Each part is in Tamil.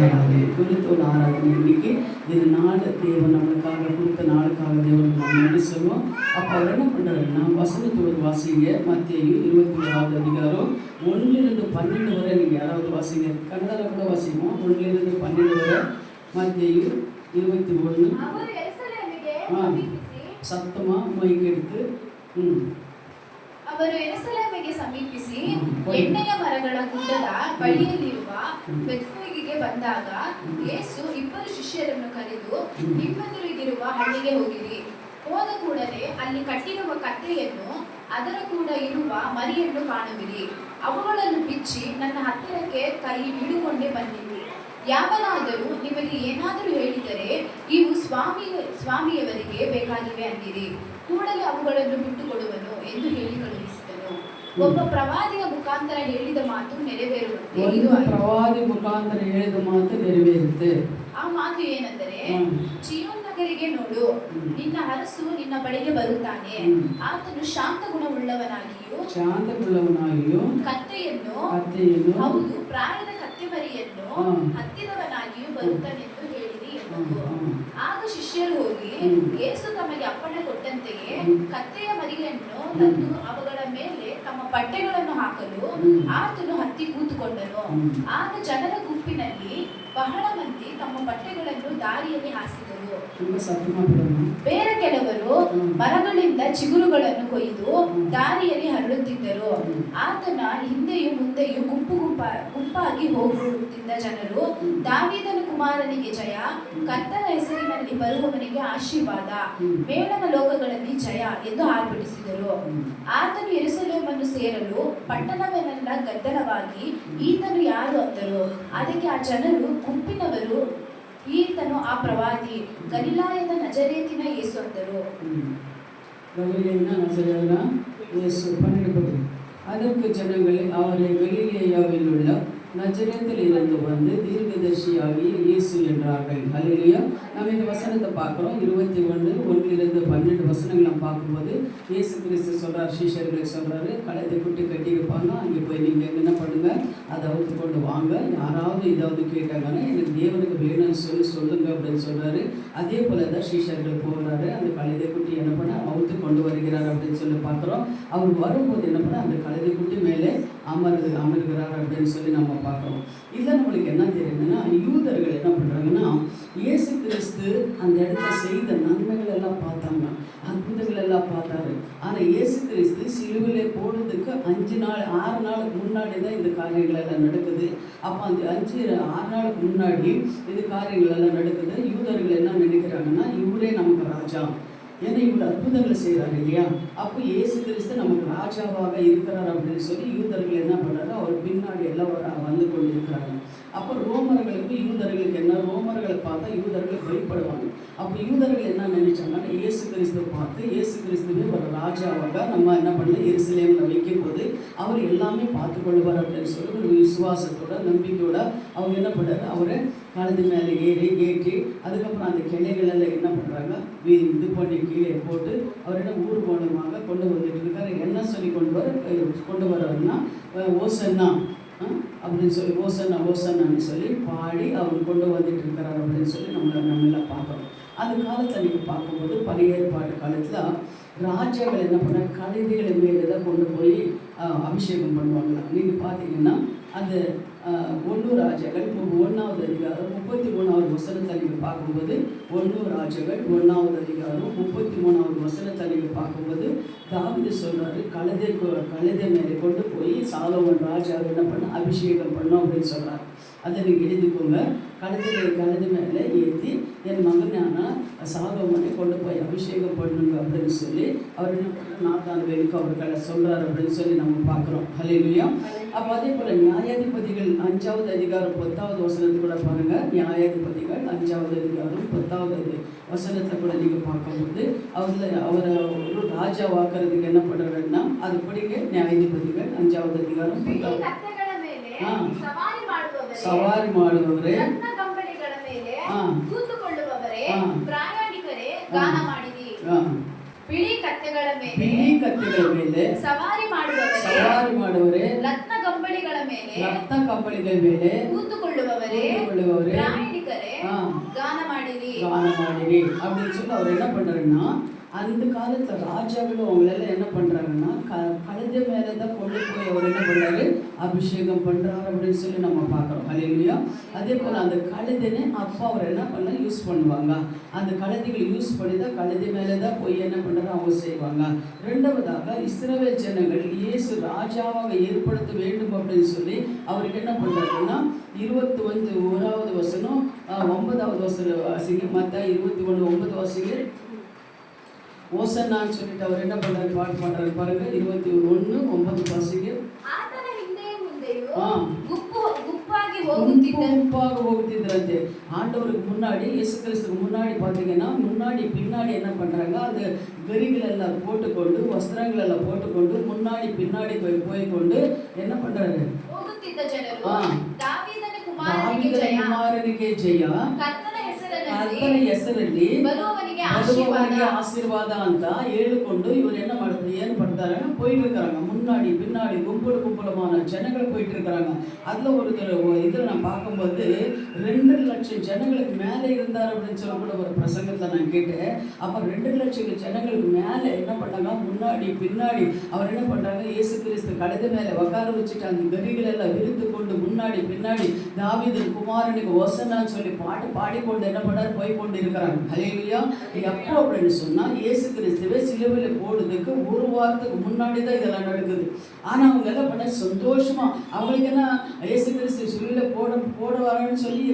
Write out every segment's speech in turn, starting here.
ஆராதனை குறித்தோட ஆராதனை இன்னைக்கு இது நாள் தேவன் நம்மளுக்காக கொடுத்த நாளுக்காக தேவன் நம்ம நன்றி சொல்லுவோம். அப்போ அவர் என்ன பண்ணுறாருன்னா வசனத்தோடு வாசிங்க. மத்தேயு 21வது அதிகாரம் 1-12 வரை நீங்கள் யாராவது வாசிங்க. கன்னடாவில் கூட வாசிப்போம். 1-12 வரை மத்தேயு 21. ಸತ್ತಮ ಮೈಗೆಡ್ತು ಅವರು ಯೆರೂಸಲೇಮಿಗೆ ಸಮೀಪಿಸಿ ಎಣ್ಣೆಯ ಮರಗಳ ಗುಡ್ಡದ ಬಳಿಯಲ್ಲಿರುವ ಬೆತ್ಫಗೆಗೆ ಬಂದಾಗ ಯೇಸು ಇಬ್ಬರು ಶಿಷ್ಯರನ್ನು ಕರೆದು ನಿಮ್ಮೆದುರಿಗಿರುವ ಹಳ್ಳಿಗೆ ಹೋಗಿರಿ. ಹೋದ ಕೂಡಲೇ ಅಲ್ಲಿ ಕಟ್ಟಿರುವ ಕತ್ತೆಯನ್ನು ಅದರ ಕೂಡ ಇರುವ ಮರಿಯನ್ನು ಕಾಣುವಿರಿ. ಅವುಗಳನ್ನು ಬಿಚ್ಚಿ ನನ್ನ ಹತ್ತಿರಕ್ಕೆ ಕೈ ಹಿಡಿದುಕೊಂಡೇ ಬನ್ನಿರಿ. ಯಾವನಾದರೂ ನಿಮಗೆ ಏನಾದರೂ ಹೇಳಿದರೆ ಇವು ಸ್ವಾಮಿಯವರಿಗೆ ಬೇಕಾಗಿವೆ ಅಂದಿರಿ. ಕೂಡಲೇ ಅವುಗಳನ್ನು ಬಿಟ್ಟುಕೊಡುವನು ಎಂದು ಹೇಳಿ ಕಳುಹಿಸಿದನು. ಒಬ್ಬ ಪ್ರವಾದಿಯ ಮುಖಾಂತರ ಹೇಳಿದ ಮಾತು ನೆರವೇರುತ್ತೆ. ಆ ಮಾತು ಏನೆಂದರೆ, ಚೀಯೋನ್ ನಗರಿಗೆ ನೋಡು, ನಿನ್ನ ಅರಸು ನಿನ್ನ ಬಳಿಗೆ ಬರುತ್ತಾನೆ. ಆತನು ಶಾಂತ ಗುಣವುಳ್ಳವನಾಗಿಯೂ ಕತ್ತೆಯನ್ನು ಹೌದು ಪ್ರಾಯದ ಕತ್ತೆಮರಿಯನ್ನು ಹತ್ತಿದವನಾಗಿಯೂ ಬರುತ್ತಾನೆಂದು ಹೇಳಿರಿ ಎಂಬುದು. ಆಗ ಶಿಷ್ಯರು ಹೋಗಿ ಯೇಸು ತಮಗೆ ಅಪ್ಪಣೆ ಕೊಟ್ಟಂತೆಯೇ ಕತ್ತೆಯ ಮರಿಯನ್ನು ತಂದು ಅವುಗಳ ಮೇಲೆ ತಮ್ಮ ಬಟ್ಟೆಗಳನ್ನು ಹಾಕಲು ಆತನು ಹತ್ತಿ ಕೂತುಕೊಂಡನು. ಆಗ ಜನರ ಗುಂಪಿನಲ್ಲಿ ಬಹಳ ಮಂದಿ ತಮ್ಮ ಬಟ್ಟೆಗಳನ್ನು ದಾರಿಯಲ್ಲಿ ಹಾಸಿದರು. ಬೇರೆ ಕೆಲವರು ಮರಗಳಿಂದ ಚಿಗುರುಗಳನ್ನು ಕೊಯ್ದು ದಾರಿಯಲ್ಲಿ ಹರಡುತ್ತಿದ್ದರು. ಆತನ ಹಿಂದೆಯೂ ಮುಂದೆಯೂ ಗುಂಪಾಗಿ ಹೋಗುತ್ತಿದ್ದ ಜನರು, ದಾವೀದನ ಕುಮಾರನಿಗೆ ಜಯ, ಕರ್ತನ ಹೆಸರಿನಲ್ಲಿ ಬರುವವನಿಗೆ ಆಶೀರ್ವಾದ, ಮೇಲನ ಲೋಕಗಳಲ್ಲಿ ಜಯ ಎಂದು ಆರ್ಭಟಿಸಿದರು. ಆತನು ಯೆರೂಸಲೇಮನ್ನು ಸೇರಲು ಪಟ್ಟಣವನ್ನೆಲ್ಲ ಗದ್ದಲವಾಗಿ, ಈತನು ಯಾರು ಅಂದರು. ಅದಕ್ಕೆ ಆ ಜನರು ಗುಂಪಿನವರು, ಈತನು ಆ ಪ್ರವಾದಿ, ಗಲಿಲಾಯದ ನಜರೇತಿನ ಯೇಸು ಅಂದರು. அதற்கு ஜனங்கள் அவரை கலிலேயாவில் உள்ள நஜரேத்தில் இருந்து வந்து தீர்க்கதரிசியாகி இயேசு என்றார்கள். ஹல்லேலூயா. நம்ம இந்த வசனத்தை பார்க்குறோம். 21:1-12 வசனங்கள் நம்ம பார்க்கும்போது இயேசு கிறிஸ்து சொல்கிறார், சீஷர்களுக்கு சொல்கிறாரு, கழுதை குட்டி கட்டியிருப்பாங்க, அங்கே போய் நீங்கள் என்ன பண்ணுங்கள், அதை அவுத்து கொண்டு வாங்க. யாராவது இதாவது கேட்டாங்கன்னா எனக்கு தேவனுக்கு வேணும்னு சொல்லுங்க அப்படின்னு சொல்கிறாரு. அதே போல் தான் சீஷர்கள் போகிறாரு. அந்த கழுதை குட்டி என்ன பண்ண அவுத்து கொண்டு வருகிறார் அப்படின்னு சொல்லி பார்க்குறோம். அவர் வரும்போது என்ன பண்ண அந்த கழுதை குட்டி மேலே அமர்கிறார் அப்படின்னு சொல்லி நம்ம பார்க்குறோம். இதில் நம்மளுக்கு என்ன தெரியுதுன்னா, யூதர்கள் என்ன பண்ணுறாங்கன்னா, இயேசு கிறிஸ்து அந்த இடத்துல செய்த நன்மைகள் எல்லாம் பார்த்தாங்க, அற்புதங்கள் எல்லாம் பார்த்தாரு. ஆனால் இயேசு கிறிஸ்து சிலுவிலே போடுறதுக்கு 6 நாளுக்கு முன்னாடி தான் இந்த காரியங்கள் எல்லாம் நடக்குது. அப்போ அந்த 6 நாளுக்கு முன்னாடி இந்த காரியங்கள் எல்லாம் நடக்குது. யூதர்கள் என்ன நினைக்கிறாங்கன்னா, இவரே நமக்கு ராஜா, ஏன்னா இவ்வளோ அற்புதங்கள் செய்கிறாரு இல்லையா, அப்போ இயேசு கிறிஸ்து நமக்கு ராஜாவாக இருக்கிறார் அப்படின்னு சொல்லி யூதர்கள் என்ன பண்ணுறாரு, அவர் பின்னாடி எல்லாம் வந்து கொண்டு இருக்கிறாங்க. அப்போ ரோமர்களுக்கு யூதர்களுக்கு என்ன, ரோமர்களை பார்த்தா யூதர்கள் பயப்படுவாங்க. அப்போ யூதர்கள் என்ன நினைச்சாங்கன்னா, இயேசு கிறிஸ்துவை பார்த்து இயேசு கிறிஸ்துவே ஒரு ராஜாவாக நம்ம என்ன பண்ணல எருசலேமில் வைக்கும் போது அவர் எல்லாமே பார்த்து கொள்வார் அப்படின்னு சொல்லி ஒரு விசுவாசத்தோட நம்பிக்கையோட அவங்க என்ன பண்ணுறாரு, அவரை கழுது மேலே ஏற்றி அதுக்கப்புறம் அந்த கிளைகளெல்லாம் என்ன பண்ணுறாங்க, இது பண்ணி கீழே போட்டு அவரிடம் ஊர்வலமாக கொண்டு வந்துட்டு இருக்காரு. என்ன சொல்லி கொண்டு வர்றாருன்னா, ஓசன்னா அப்படின்னு சொல்லி ஓசன்னான்னு சொல்லி பாடி அவர் கொண்டு வந்துட்டு இருக்கிறார் அப்படின்னு சொல்லி நம்ம எல்லாம் பார்க்குறோம். அந்த காலத்தில் நீங்கள் பார்க்கும்போது பழைய ஏற்பாட்டு காலத்தில் ராஜாக்கள் என்ன பண்ண கழுதைகளை மேலே தான் கொண்டு போய் அபிஷேகம் பண்ணுவாங்களாம். நீங்கள் பார்த்தீங்கன்னா அந்த 1 ராஜாக்கள் 1வது அதிகாரம் 33வது வசனத்தை நீங்கள் பார்க்கும்போது 1 ராஜாக்கள் 1வது அதிகாரம் 33வது வசனத்தை நீங்கள் பார்க்கும்போது தாவீது சொல்கிறாரு, கழுதை மேலே கொண்டு போய் சாலோமோன் ராஜாவை என்ன பண்ண அபிஷேகம் பண்ணோம் அப்படின்னு சொல்கிறார். அதை நீங்கள் எழுதிக்கோங்க. கழுதை மேலே ஏற்றி என் மகனான சாலோமோனை கொண்டு போய் அபிஷேகம் பண்ணுங்க அப்படின்னு சொல்லி அவர் என்ன பண்ண நாத்தான் வேலுக்கு அவர்களை சொல்கிறார் அப்படின்னு சொல்லி நம்ம பார்க்குறோம். ஹல்லேலூயா. அப்போ அதே போல் நியாயாதிபதிகள் 5வது அதிகாரம் 10வது வசனத்தை கூட பாருங்கள். நியாயாதிபதிகள் 5வது அதிகாரம் 10வது வசனத்தை கூட நீங்கள் பார்க்கும்போது அவரை ஒரு ராஜா வாக்குறதுக்கு என்ன பண்ணுறாருன்னா, அது படிங்க. நியாயாதிபதிகள் 5வது அதிகாரம் 10வது ಸವಾರಿ ಮಾಡುವವರೇ, ಪ್ರಯಾಣಿಕರೇ, ಗಾನ ಮಾಡಿರಿ. ಬಿಳಿ ಕತ್ತೆಗಳ ಮೇಲೆ ಸವಾರಿ ಮಾಡುವವರೇ, ರತ್ನ ಕಂಬಳಿಗಳ ಮೇಲೆ ಕೂತುಕೊಳ್ಳುವವರೇ, சொல்லுவாரு, ಪ್ರಾಯಾಣಿಕರೇ ಗಾನ ಮಾಡಿರಿ அப்படின்னு சொல்லி அவர் என்ன பண்றாருன்னா, அந்த காலத்துல ராஜாக்களும் அவங்களெல்லாம் என்ன பண்றாங்கன்னா கழுதை மேலதான் கொண்டு போய் அவர் என்ன பண்றாரு, அபிஷேகம் பண்றாரு அப்படின்னு சொல்லி நம்ம பார்க்கிறோம். ஹல்லேலூயா. அதே போல அந்த கழுதைனை அப்பா அவர் என்ன பண்ண யூஸ் பண்ணுவாங்க. அந்த கழுதைகளை யூஸ் பண்ணி தான் கழுதை மேலதான் போய் என்ன பண்றாரு அவங்க செய்வாங்க. ரெண்டாவதாக இஸ்ரவேல் ஜனங்கள் இயேசு ராஜாவாக ஏற்படுத்த வேண்டும் அப்படின்னு சொல்லி அவருக்கு என்ன பண்றாருன்னா 21வது வசனம் 9வது வசனம் வாசிங்க. மத்தாய் 21:9 வாசிங்க. ஓசன்னான்னு சொல்லிட்டு அவர் என்ன பண்றாரு, பாட்டு பாடுறாரு பாருங்க. 21:9 வாசிங்க. ಆತನ ಹಿಂದೆಯೂ ಗುಂಪಾಗಿ ಹೋಗುತ್ತಿದ್ರಂತೆ. ஆண்டவருக்கு முன்னாடி, இயேசு கிறிஸ்துக்கு முன்னாடி பார்த்தீங்கன்னா முன்னாடி பின்னாடி என்ன பண்றாங்க, அந்த கரிகள் எல்லாம் போட்டுக்கொண்டு வஸ்திரங்கள் எல்லாம் போட்டுக்கொண்டு முன்னாடி பின்னாடி போய் கொண்டு என்ன பண்றாரு, ಹೋಗುತ್ತಿದ್ದ ಜನರು ದಾವೀದನ ಕುಮಾರನಿಗೆ ಜಯ, ಕರ್ತನ ಹೆಸರಲ್ಲಿ ಬರುವವನಿಗೆ ಆಶೀರ್ವಾದ ಅಂತ ಹೇಳಿಕೊಂಡು ಇವರು என்ன ಮಾಡ್ತಾರೆ, ಏನು ಪಡ್ತಾರೆ, போயிட்டு இருக்காங்க. முன்னாடி பின்னாடி கும்பலமான ஜனங்கள் போயிட்டு இருக்காங்க. அதுல ஒரு இதில் நான் பார்க்கும்போது 2 லட்சம் ஜனங்களுக்கு மேலே இருந்தார் அப்படின்னு சொல்ல கூட ஒரு பிரசங்கத்தில் நான் கேட்டேன். அப்போ 2 லட்சம் ஜனங்களுக்கு மேலே என்ன பண்ணாங்க, முன்னாடி பின்னாடி அவர் என்ன பண்றாங்க, இயேசு கிறிஸ்து கழுதை மேலே உட்கார வச்சுட்டு அந்த கரிகள் எல்லாம் விரித்து கொண்டு முன்னாடி பின்னாடி தாவீதின் குமாரனுக்கு ஓசன்னான்னு சொல்லி பாட்டு பாடிக்கொண்டு என்ன பண்ணார், போய் கொண்டு இருக்கிறாங்க. ஹல்லேலூயா. எப்போ அப்படின்னு சொன்னா இயேசு கிறிஸ்துவை சிலுவையில் போடுறதுக்கு ஒரு வாரத்துக்கு முன்னாடி தான் இதெல்லாம் நடக்குது. ஆனா அவங்க எல்லாம் பண்ண சந்தோஷமா, அவங்களுக்கு என்ன இயேசு கிறிஸ்து சிலுவையில் போட வரான்னு சொல்லி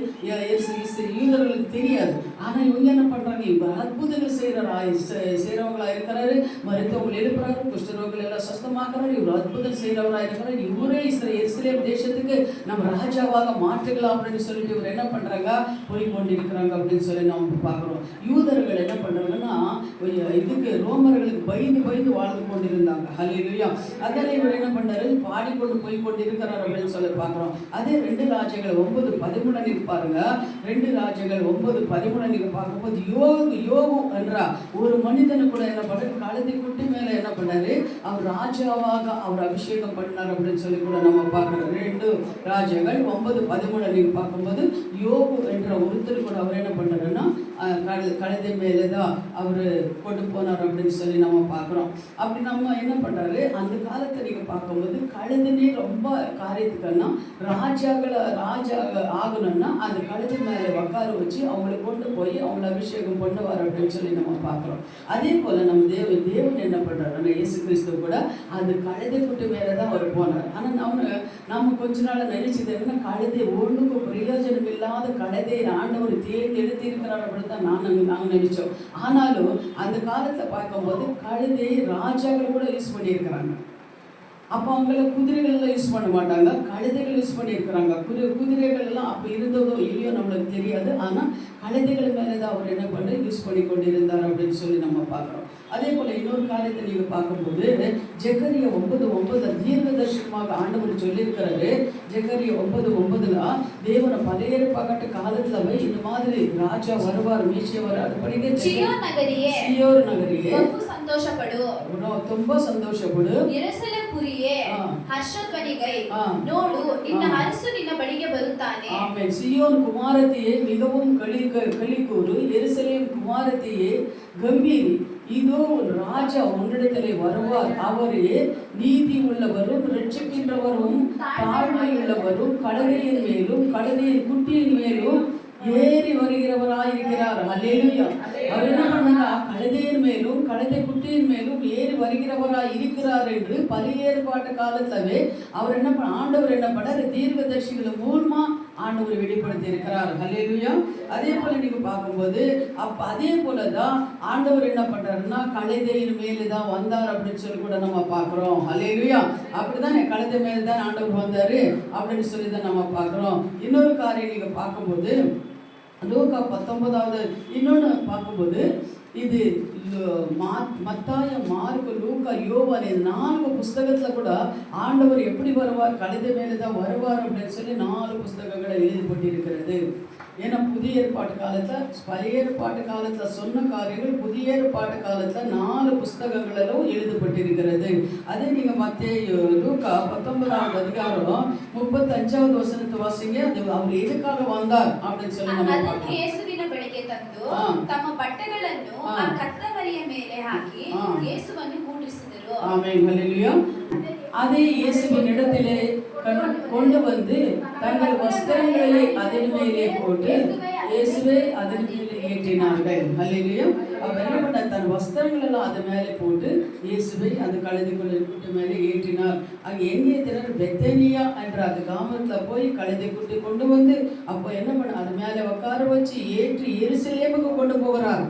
யூதர்களுக்கு தெரியாது. ஆனா இவங்க என்ன பண்றாங்க, இவங்க அற்புதங்கள் செய்யறவங்களா இருக்கிறாரு, மருத்துவங்கள் எழுப்புறாரு, குஷ்டரோகிகள் எல்லாம் சுஸ்தமாக்குறாரு, இவர் அற்புதம் செய்யறவரா இருக்கிறாரு, இவரே இஸ்ரேல் தேசத்துக்கு நம்ம ராஜாவாக மாற்றுக்கலாம் அப்படின்னு சொல்லிட்டு இவர் என்ன பண்றாங்க, போய் கொண்டிருக்கிறாங்க அப்படின்னு சொல்லி நம்ம பார்க்கிறோம். யூதர்கள் என்ன பண்றாங்கன்னா இதுக்கு ரோமர்களுக்கு பயந்து வாழ்ந்து கொண்டிருந்தாங்க. ஹல்லேலூயா. அதனால இவர் என்ன பண்றாரு, பாடிக்கொண்டு போய் கொண்டிருக்கிறார் அப்படின்னு சொல்லி பார்க்கிறோம். அதே 2 ராஜ்யங்கள் 9:13 பாருங்க. 2 ராஜ்யங்கள் 9:13 பார்க்கும்போது யோகு என்ற ஒரு மனிதனு கூட என்ன பண்றாரு, கழுதை குட்டி மேல என்ன பண்ணாரு, அவர் ராஜாவாக அவர் அபிஷேகம் பண்ணார் அப்படின்னு சொல்லி கூட நம்ம பார்க்கிறோம். 2 ராஜ்யங்கள் 9:13 பார்க்கும்போது யோகு என்ற ஒருத்தர் கூட அவர் என்ன பண்றாருன்னா கழுதை மேலதான் அவர் கொண்டு போனார் அப்படின்னு சொல்லி நம்ம பார்க்கிறோம். அப்படி நம்ம என்ன பண்றாரு, அந்த காலத்தை நீங்க பார்க்கும்போது கழுதைனே ரொம்ப காரியத்துக்குன்னா ராஜா ஆகணும்னா அந்த கழுதை மேல உட்கார வச்சு அவங்களை கொண்டு போய் அவங்களை அபிஷேகம் பண்ணுவார் அப்படின்னு சொல்லி நம்ம பார்க்கிறோம். அதே போல நம்ம தேவன் என்ன பண்றாரு, இயேசு கிறிஸ்து கூட அந்த கழுதை குட்டி மேலதான் அவர் போனார். ஆனா நம்ம கொஞ்ச நாள் நினைச்சது என்னன்னா, கழுதை ஒண்ணுக்கு பிரயோஜனம் இல்லாத கழுதை ஆண்டவர் தேர்ந்தெடுத்து இருக்கிறார் அப்படின்னு தான் நாங்கள் நினைச்சோம். ஆனாலும் அந்த காலத்துல பார்க்கும்போது கழுதை ராஜாக்கள் கூட யூஸ் பண்ணியிருக்கிறாங்க. அப்போ அவங்கள குதிரைகள்லாம் யூஸ் பண்ண மாட்டாங்க, கழுதைகள் யூஸ் பண்ணியிருக்கிறாங்க. குதிரைகள்லாம் அப்போ இருந்ததோ இல்லையோ நம்மளுக்கு தெரியாது. ஆனால் கழுதைகள் மேலே தான் அவர் என்ன பண்ண யூஸ் பண்ணி கொண்டிருந்தார் அப்படின்னு சொல்லி நம்ம பார்க்குறோம். அதே போல் இன்னொரு காரியத்தை நீங்கள் பார்க்கும்போது ஜெகரியா 9:9 தீர்க்கதரிசனமாக ஆண்டவர் சொல்லியிருக்கிறாரு. ஜெகரியா 9:9 தேவனை பழைய ஏற்பாட்டு காலத்துல இந்த மாதிரி ராஜா வருவார், மீசை வர அது படிக்க ಸಿಯೋನ್ ನಗರಿಯೇ ತುಂಬಾ ಸಂತೋಷಪಡು, ಯೆರೂಸಲೇಮ್ ಪುರಿಯೇ ಹರ್ಷಧ್ವನಿಗೈ ನೋಡು, ನಿನ್ನ ಅರಸು ನಿನ್ನ ಬಳಿಗೆ ಬರುತ್ತಾನೆ. ಆಮೆನ್. ಸಿಯೋನ್ ಕುಮಾರತಿಯೇ மிகவும் களிக்கூறு, எருசலேம் குமாரத்தியே கம்பீரி, இதோ ராஜா உன்னிடத்திலே வருவார், அவரே நீதி உள்ளவரும் ரட்சிக்கின்றவரும் தாழ்மை உள்ளவரும் கழுதையின் மேலும் கழுதையின் குட்டியின் மேலும் ஏறி வருகிறவராயிருக்கிறார். அல்லேலூயா. அவர் என்ன பண்ணாங்க, கழுதையின் மேலும் கழுதை குட்டியின் மேலும் ஏறி வருகிறவராய் இருக்கிறார் என்று பழைய ஏற்பாட்டு காலத்திலே அவர் என்ன பண்ண ஆண்டவர் என்ன பண்ணார், தீர்க்கதரிசிகள் மூலமா ஆண்டவர் வெளிப்படுத்தி இருக்கிறார். அல்லேலூயா. அதே போல நீங்க பார்க்கும்போது அதே போலதான் ஆண்டவர் என்ன பண்றாருன்னா கழுதையின் மேலதான் வந்தார் அப்படின்னு சொல்லி கூட நம்ம பார்க்கிறோம். அல்லேலூயா. அப்படிதான் கழுதை மேலதான் ஆண்டவர் வந்தாரு அப்படின்னு சொல்லி தான் நம்ம பார்க்கிறோம். இன்னொரு காரியம் நீங்க பார்க்கும்போது லூக்கா 19வது இன்னொன்று பார்க்கும்போது இது மத்தாய, மார்க்கு, லூக்கா, யோவான் 4 புஸ்தகத்துல கூட ஆண்டவர் எப்படி வருவார், கழுதை மேலே தான் வருவார் அப்படின்னு சொல்லி 4 புஸ்தகங்களை எழுதப்பட்டிருக்கிறது. ஏன்னா புதிய ஏற்பாட்டு காலத்துல பழைய ஏற்பாட்டு காலத்துல சொன்ன காரியங்கள் புதிய ஏற்பாட்டு காலத்துல 4 புஸ்தகங்களிலும் எழுதப்பட்டிருக்கிறது. அதே நீங்க மத்தேயு லூக்கா 19வது அதிகாரம் 35வது வசனத்தை வாசிங்க. அது அவர் எதுக்காக வந்தார் அப்படின்னு சொல்லி நம்ம ಅದನ್ನು ಯೇಸುವಿನ ಬಳಿಗೆ ತಂದು ತಮ್ಮ ಬಟ್ಟೆಗಳನ್ನು ಆ ಕತ್ತವರಿಯ ಮೇಲೆ ಹಾಕಿ ಯೇಸುವನ್ನು ಕೂಡಿಸಿದರು. ஆமென், ஹல்லேலூயா. அதே இயேசுவின் இடத்திலே கொண்டு வந்து தங்கள் வஸ்திரங்களை அதன் மேலே போட்டு இயேசுவை அதன் மேலே ஏற்றினார்கள். ஹல்லேலூயா. அவர் என்ன பண்ண தன் வஸ்திரங்கள் எல்லாம் அது மேலே போட்டு இயேசுவை அந்த கழுதைக்குள்ள கூட்டு மேலே ஏற்றினார். அங்கே எங்கே ஏற்றினார்? பெத்தேனியா என்ற அந்த கிராமத்துல போய் கழுதை கூட்டி கொண்டு வந்து அப்போ என்ன பண்ண அது மேலே உட்கார வச்சு ஏற்றி எருசலேமுக்கு கொண்டு போகிறார்.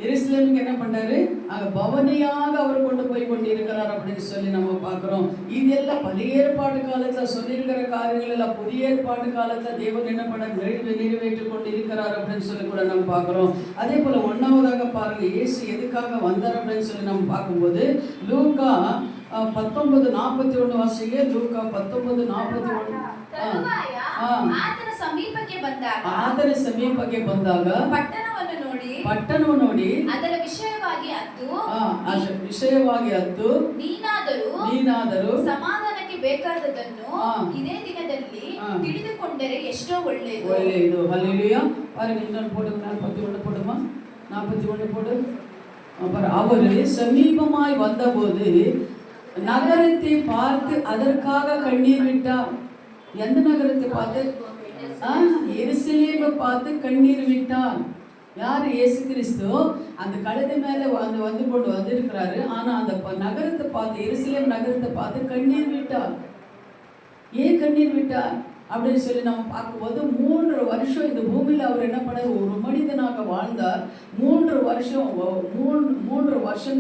எருசலேமுக்கு என்ன பண்ணாரு? அங்க பவனியாக அவர் கொண்டு போய் கொண்டிருக்கிறார் அப்படின்னு சொல்லி நம்ம பார்க்கிறோம். இதெல்லாம் பழைய ஏற்பாட்டு காலத்துல சொல்லியிருக்கிற காரியங்கள் எல்லாம் புதிய ஏற்பாட்டு காலத்துல தேவன் என்ன பண்ண நிறைவேற்றி கொண்டு இருக்கிறார் அப்படின்னு சொல்லி கூட நம்ம பார்க்கிறோம். அதே போல 1வதாக பாருங்க, இயேசு எதுக்காக வந்தார் அப்படின்னு சொல்லி நம்ம பார்க்கும்போது லூக்கா 19:41 வாசிங்க. லூக்கா 19:41. ಆತನ ಸಮೀಪಕ್ಕೆ ಬಂದಾಗ ಪಟ್ಟಣವನ್ನು ನೋಡಿ ಅದರ ವಿಷಯವಾಗಿ ಹತ್ತು ನೀನಾದರೂ ಸಮಾಧಾನಕ್ಕೆ ಬೇಕಾದದನ್ನು ಇದೇ ದಿನದಲ್ಲಿ ತಿಳಿದುಕೊಂಡರೆ ಎಷ್ಟೋ ಒಳ್ಳೆಯದು. ஹல்லேலூயா. பாருங்க, இன்னொன்று போடுங்க. 41 போடுமா? 41 போடு. அவர் சமீபமாய் வந்தபோது நகரத்தை பார்த்து அதற்காக கண்ணீர் விட்டார். எந்த நகரத்தை பார்த்து? எருசலேமை பார்த்து கண்ணீர் விட்டார். யார்? இயேசு கிறிஸ்து அந்த கழுதை மேல வந்து கொண்டு வந்திருக்கிறாரு. ஆனா அந்த நகரத்தை பார்த்து, எருசலேம் நகரத்தை பார்த்து கண்ணீர் விட்டார். ஏன் கண்ணீர் விட்டார் அப்படின்னு சொல்லி நம்ம பார்க்கும்போது 3 வருஷம் இந்த பூமியில் அவர் என்ன பண்ணார்? ஒரு மனிதனாக வாழ்ந்தார். 3 வருஷம்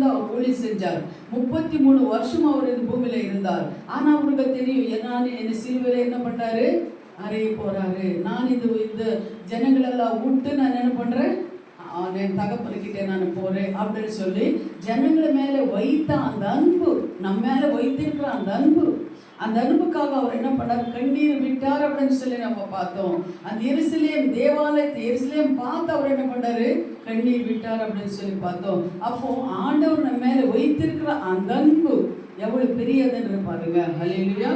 தான் அவர் ஊழியம் செஞ்சார். 33 வருஷம் அவர் இந்த பூமியில இருந்தார். ஆனா அவருக்கு தெரியும், என்ன சிலுவையில என்ன பண்ணாரு? அறைய போறாரு. நான் இந்த ஜனங்களெல்லாம் விட்டு நான் என்ன பண்றேன்? என் தகப்பனுக்கிட்டே நான் போறேன் அப்படின்னு சொல்லி ஜனங்களை மேல வைத்த அந்த அன்பு, நம்ம மேல வைத்திருக்கிற அந்த அன்புக்காக அவர் என்ன பண்ணார்? கண்ணீர் விட்டார் அப்படின்னு சொல்லி நம்ம பார்த்தோம். அந்த எருசலேம் தேவாலயத்தை எருசலேம் பார்த்து அவர் என்ன பண்ணாரு? கண்ணீர் விட்டார் அப்படின்னு சொல்லி பார்த்தோம். அப்போ ஆண்டவர் நம்ம மேல வைத்திருக்கிற அந்த அன்பு எவ்வளவு பெரியதுன்னு பாருங்க. ஹல்லேலூயா.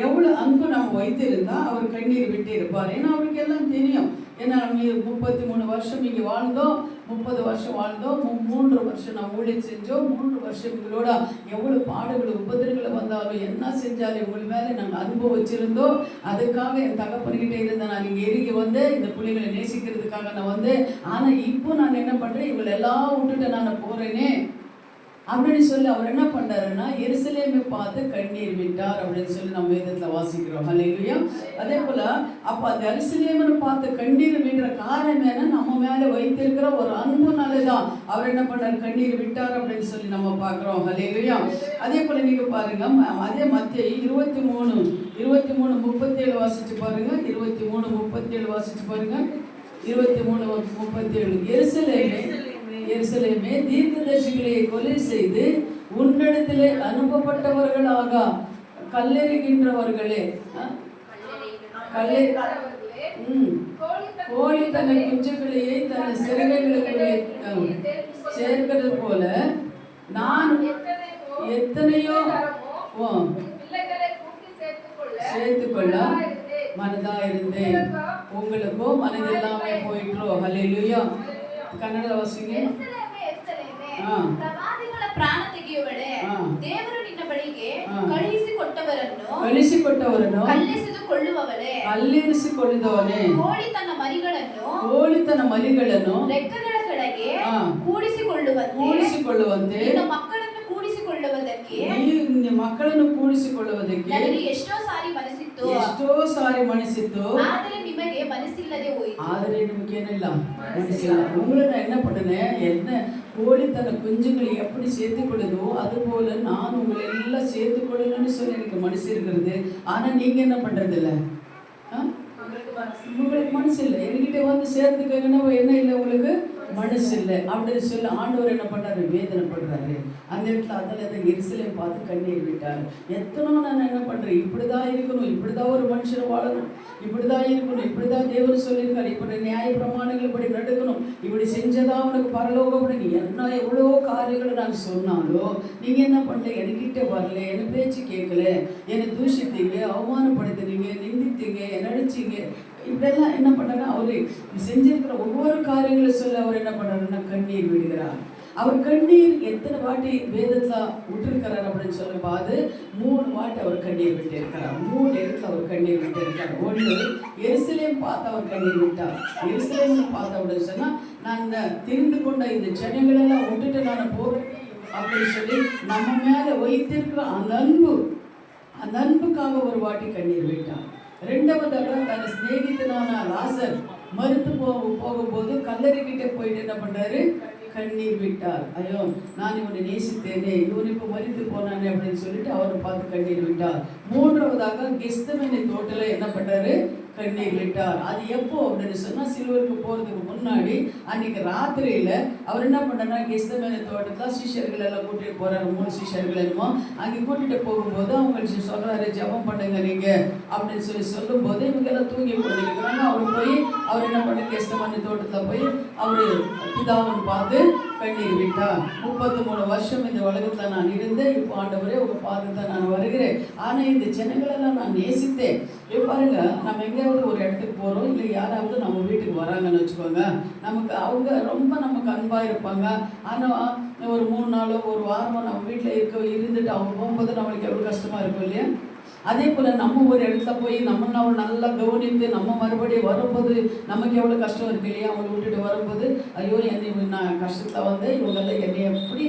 எவ்வளவு அன்பு நம்ம வைத்திருந்தா அவர் கண்ணீர் விட்டு இருப்பார். ஏன்னா அவருக்கு எல்லாம் தெரியும். ஏன்னா நம்ம 33 வருஷம் இங்கே வாழ்ந்தோம், 30 வருஷம் வாழ்ந்தோம், 3 வருஷம் நான் ஊழியம் செஞ்சோம், 3 வருஷம் இவங்களோட எவ்வளவு பாடுகள் உபதிரங்களை வந்தாலும் என்ன செஞ்சாலும் இவங்க மேலே நாங்கள் அன்பு வச்சிருந்தோம். அதுக்காக என் தகப்பன்கிட்ட இருந்த நான் இங்கே இறங்கி வந்து இந்த பிள்ளைகளை நேசிக்கிறதுக்காக நான் வந்து, ஆனால் இப்போ நான் என்ன பண்ணுறேன்? இவங்களை எல்லாம் விட்டுட்டு நான் போகிறேனே அப்படின்னு சொல்லி அவர் என்ன பண்ணாருன்னா எருசலேமை பார்த்து கண்ணீர் விட்டார் அப்படின்னு சொல்லி நம்ம வேதத்துல வாசிக்கிறோம். ஹல்லேலூயா. அதே போல அப்ப அந்த எருசலேமை பார்த்து கண்ணீர் விடுற காரணம் என்ன? நம்ம மேல வைத்திருக்கிற ஒரு அன்புனாலதான் அவர் என்ன பண்ணார்? கண்ணீர் விட்டார் அப்படின்னு சொல்லி நம்ம பார்க்கிறோம். ஹல்லேலூயா. அதே போல நீங்க பாருங்க, அதே மத்தேயு 23:37 வாசிச்சு பாருங்க. 23:37 வாசிச்சு பாருங்க. 23:37 எருசலேமே தீர்க்கதரிசிகளை கொலை செய்து உன்னிடத்திலே அனுப்பப்பட்டவர்களாக கல்லெறிகின்றவர்களே, கோழி தன்னை குஞ்சுகளையே தன் சிறகுகளுக்குள்ளே சேர்க்கிறது போல நான் எத்தனையோ சேர்த்துக்கொள்ள மனதா இருந்தேன், உங்களுக்கோ மனதில்லாம போயிட்டோ. ஹல்லேலூயா. ಕನ್ನಡ ವಾಸಿಗೆ ಪ್ರವಾದಿಗಳ ಪ್ರಾಣ ತೆಗೆಯುವಳೆ ದೇವರು ನಿನ್ನ ಬಳಿಗೆ ಕಳುಹಿಸಿಕೊಟ್ಟವರನ್ನು ಕಲ್ಲೆಸೆದುಕೊಳ್ಳುವವನೇ ಕೋಳಿ ತನ್ನ ಮರಿಗಳನ್ನು ರೆಕ್ಕೆಗಳ ಕೆಳಗೆ ಕೂಡಿಸಿಕೊಳ್ಳುವಂತೆ ನಿನ್ನ ಮಕ್ಕಳನ್ನು ಕೂಡಿಸಿಕೊಳ್ಳುವುದಕ್ಕೆ ನನಗೆ ಎಷ್ಟೋ ಸಾರಿ ಮನಸ್ಸಿತ್ತು ಆದರೆ ನಿಮಗೆ ಮನಸ್ಸಿಲ್ಲದೆ ಹೋಯಿತು. ಆದರೆ ನಿಮಗೇನಿಲ್ಲ மனசில்லை. உங்களை நான் என்ன பண்ணினேன்? என்ன கோழி தன்னை குஞ்சுங்களை எப்படி சேர்த்துக்கொள்ளுதோ அது போல நான் உங்களை எல்லாம் சேர்த்துக்கொள்ளணும்னு சொல்லி எனக்கு மனசு இருக்கிறது. ஆனா நீங்க என்ன பண்றது இல்லை? உங்களுக்கு மனசு இல்லை. என்கிட்ட வந்து சேர்த்துக்கங்கன்னா என்ன இல்லை? உங்களுக்கு மனசு இல்லை அப்படின்னு சொல்லி ஆண்டவர் என்ன பண்ணாரு, வேதனைப்படுறாரு. அந்த இடத்துல அதில் எருசலேம் பார்த்து கண்ணீர் விட்டார். எத்தனோ நான் என்ன பண்றேன், இப்படிதான் இருக்கணும், இப்படிதான் ஒரு மனுஷன் வாழணும், இப்படிதான் இருக்கணும், இப்படிதான் தேவர் சொல்லியிருக்காரு, இப்படி நியாய பிரமாணங்கள் இப்படி நடக்கணும், இப்படி செஞ்சதா அவனுக்கு பரலோகம் அப்படின்னு என்ன எவ்வளோ காரியங்களை நான் சொன்னாலும் நீங்க என்ன பண்ணல, என்கிட்ட வரல, என்ன பேச்சு கேட்கல, என்னை தூஷித்தீங்க, அவமானப்படுத்தினீங்க, நிந்தித்தீங்க, என்ன அடிச்சீங்க, இப்படியெல்லாம் என்ன பண்ணாரு. அவரு செஞ்சிருக்கிற ஒவ்வொரு காரியங்களை சொல்ல அவர் என்ன பண்ணாருன்னா கண்ணீர் விடுகிறார். அவர் கண்ணீர் எத்தனை வாட்டி வேதத்துல விட்டுருக்கிறார் அப்படின்னு சொல்ல பாது 3 வாட்டி அவர் கண்ணீர் விட்டு இருக்கிறார். 3 இடத்துல அவர் கண்ணீர் விட்டு இருக்கார். ஒன்று, எருசலேம் பார்த்து அவர் கண்ணீர் விட்டார். எருசலேம் பார்த்த அப்படின்னு சொன்னா, நான் தெரிந்து கொண்ட இந்த ஜனங்களெல்லாம் விட்டுட்டு நான் போகிறேன் அப்படின்னு சொல்லி நம்ம மேல வைத்திருக்கிற அந்த அன்புக்காக ஒரு வாட்டி கண்ணீர் விட்டார். 2வதாக தன் சிநேகிதனான லாசர் மறுத்து போகும்போது கல்லறைக்கிட்ட போயிட்டு என்ன பண்றாரு, கண்ணீர் விட்டார். ஐயோ, நான் இவனை நேசித்தேனே, இவன் இப்போ மறித்து போனானே அப்படின்னு சொல்லிட்டு அவரை பார்த்து கண்ணீர் விட்டார். 3வதாக கெத்செமனே தோட்டத்தில் என்ன பண்றாரு, கண்ணீர் விட்டார். அது எப்போ அப்படின்னு சொன்னா, சிலுவைக்கு போறதுக்கு முன்னாடி அன்னைக்கு ராத்திரியில அவர் என்ன பண்ணாருன்னா, கெத்செமனே தோட்டத்துல சிஷ்யர்கள் எல்லாம் கூட்டிட்டு போறாரு. 3 சிஷ்யர்கள் என்னமோ அங்கே கூட்டிட்டு போகும்போது அவங்க சொல்றாரு, ஜெபம் பண்ணுங்க நீங்க அப்படின்னு சொல்லும் போது இவங்க எல்லாம் தூங்கி கொண்டிருக்கிறாங்க. அவர் என்ன பண்ண, கெத்செமனே தோட்டத்துல போய் அவரு பிதாவை பார்த்து கண்ணீர் விட்டார். 33 வருஷம் இந்த உலகத்துல நான் இருந்தேன், இப்போ ஆண்டவரே உங்க பாதத்தை நான் வருகிறேன், ஆனா இந்த ஜனங்களெல்லாம் நான் நேசித்தேன். பாருங்க, நம்ம எங்கேயாவது ஒரு இடத்துக்கு போறோம், இல்லை யாராவது நம்ம வீட்டுக்கு வராங்கன்னு வச்சுக்கோங்க, நமக்கு அவங்க ரொம்ப நமக்கு அன்பா இருப்பாங்க. ஆனா ஒரு 3 நாளோ ஒரு வாரமோ நம்ம வீட்டில் இருந்துட்டு அவங்க போகும்போது நம்மளுக்கு எவ்வளவு கஷ்டமா இருக்கும் இல்லையா? அதே போல நம்ம ஒரு இடத்துல போய் நம்ம நல்லா கவனித்து நம்ம மறுபடியும் வரும்போது நமக்கு எவ்வளோ கஷ்டம் இருக்கு இல்லையா? அவங்களை விட்டுட்டு வரும்போது, ஐயோ என்னை நான் கஷ்டத்தில் வந்து இவங்கெல்லாம் என்னை எப்படி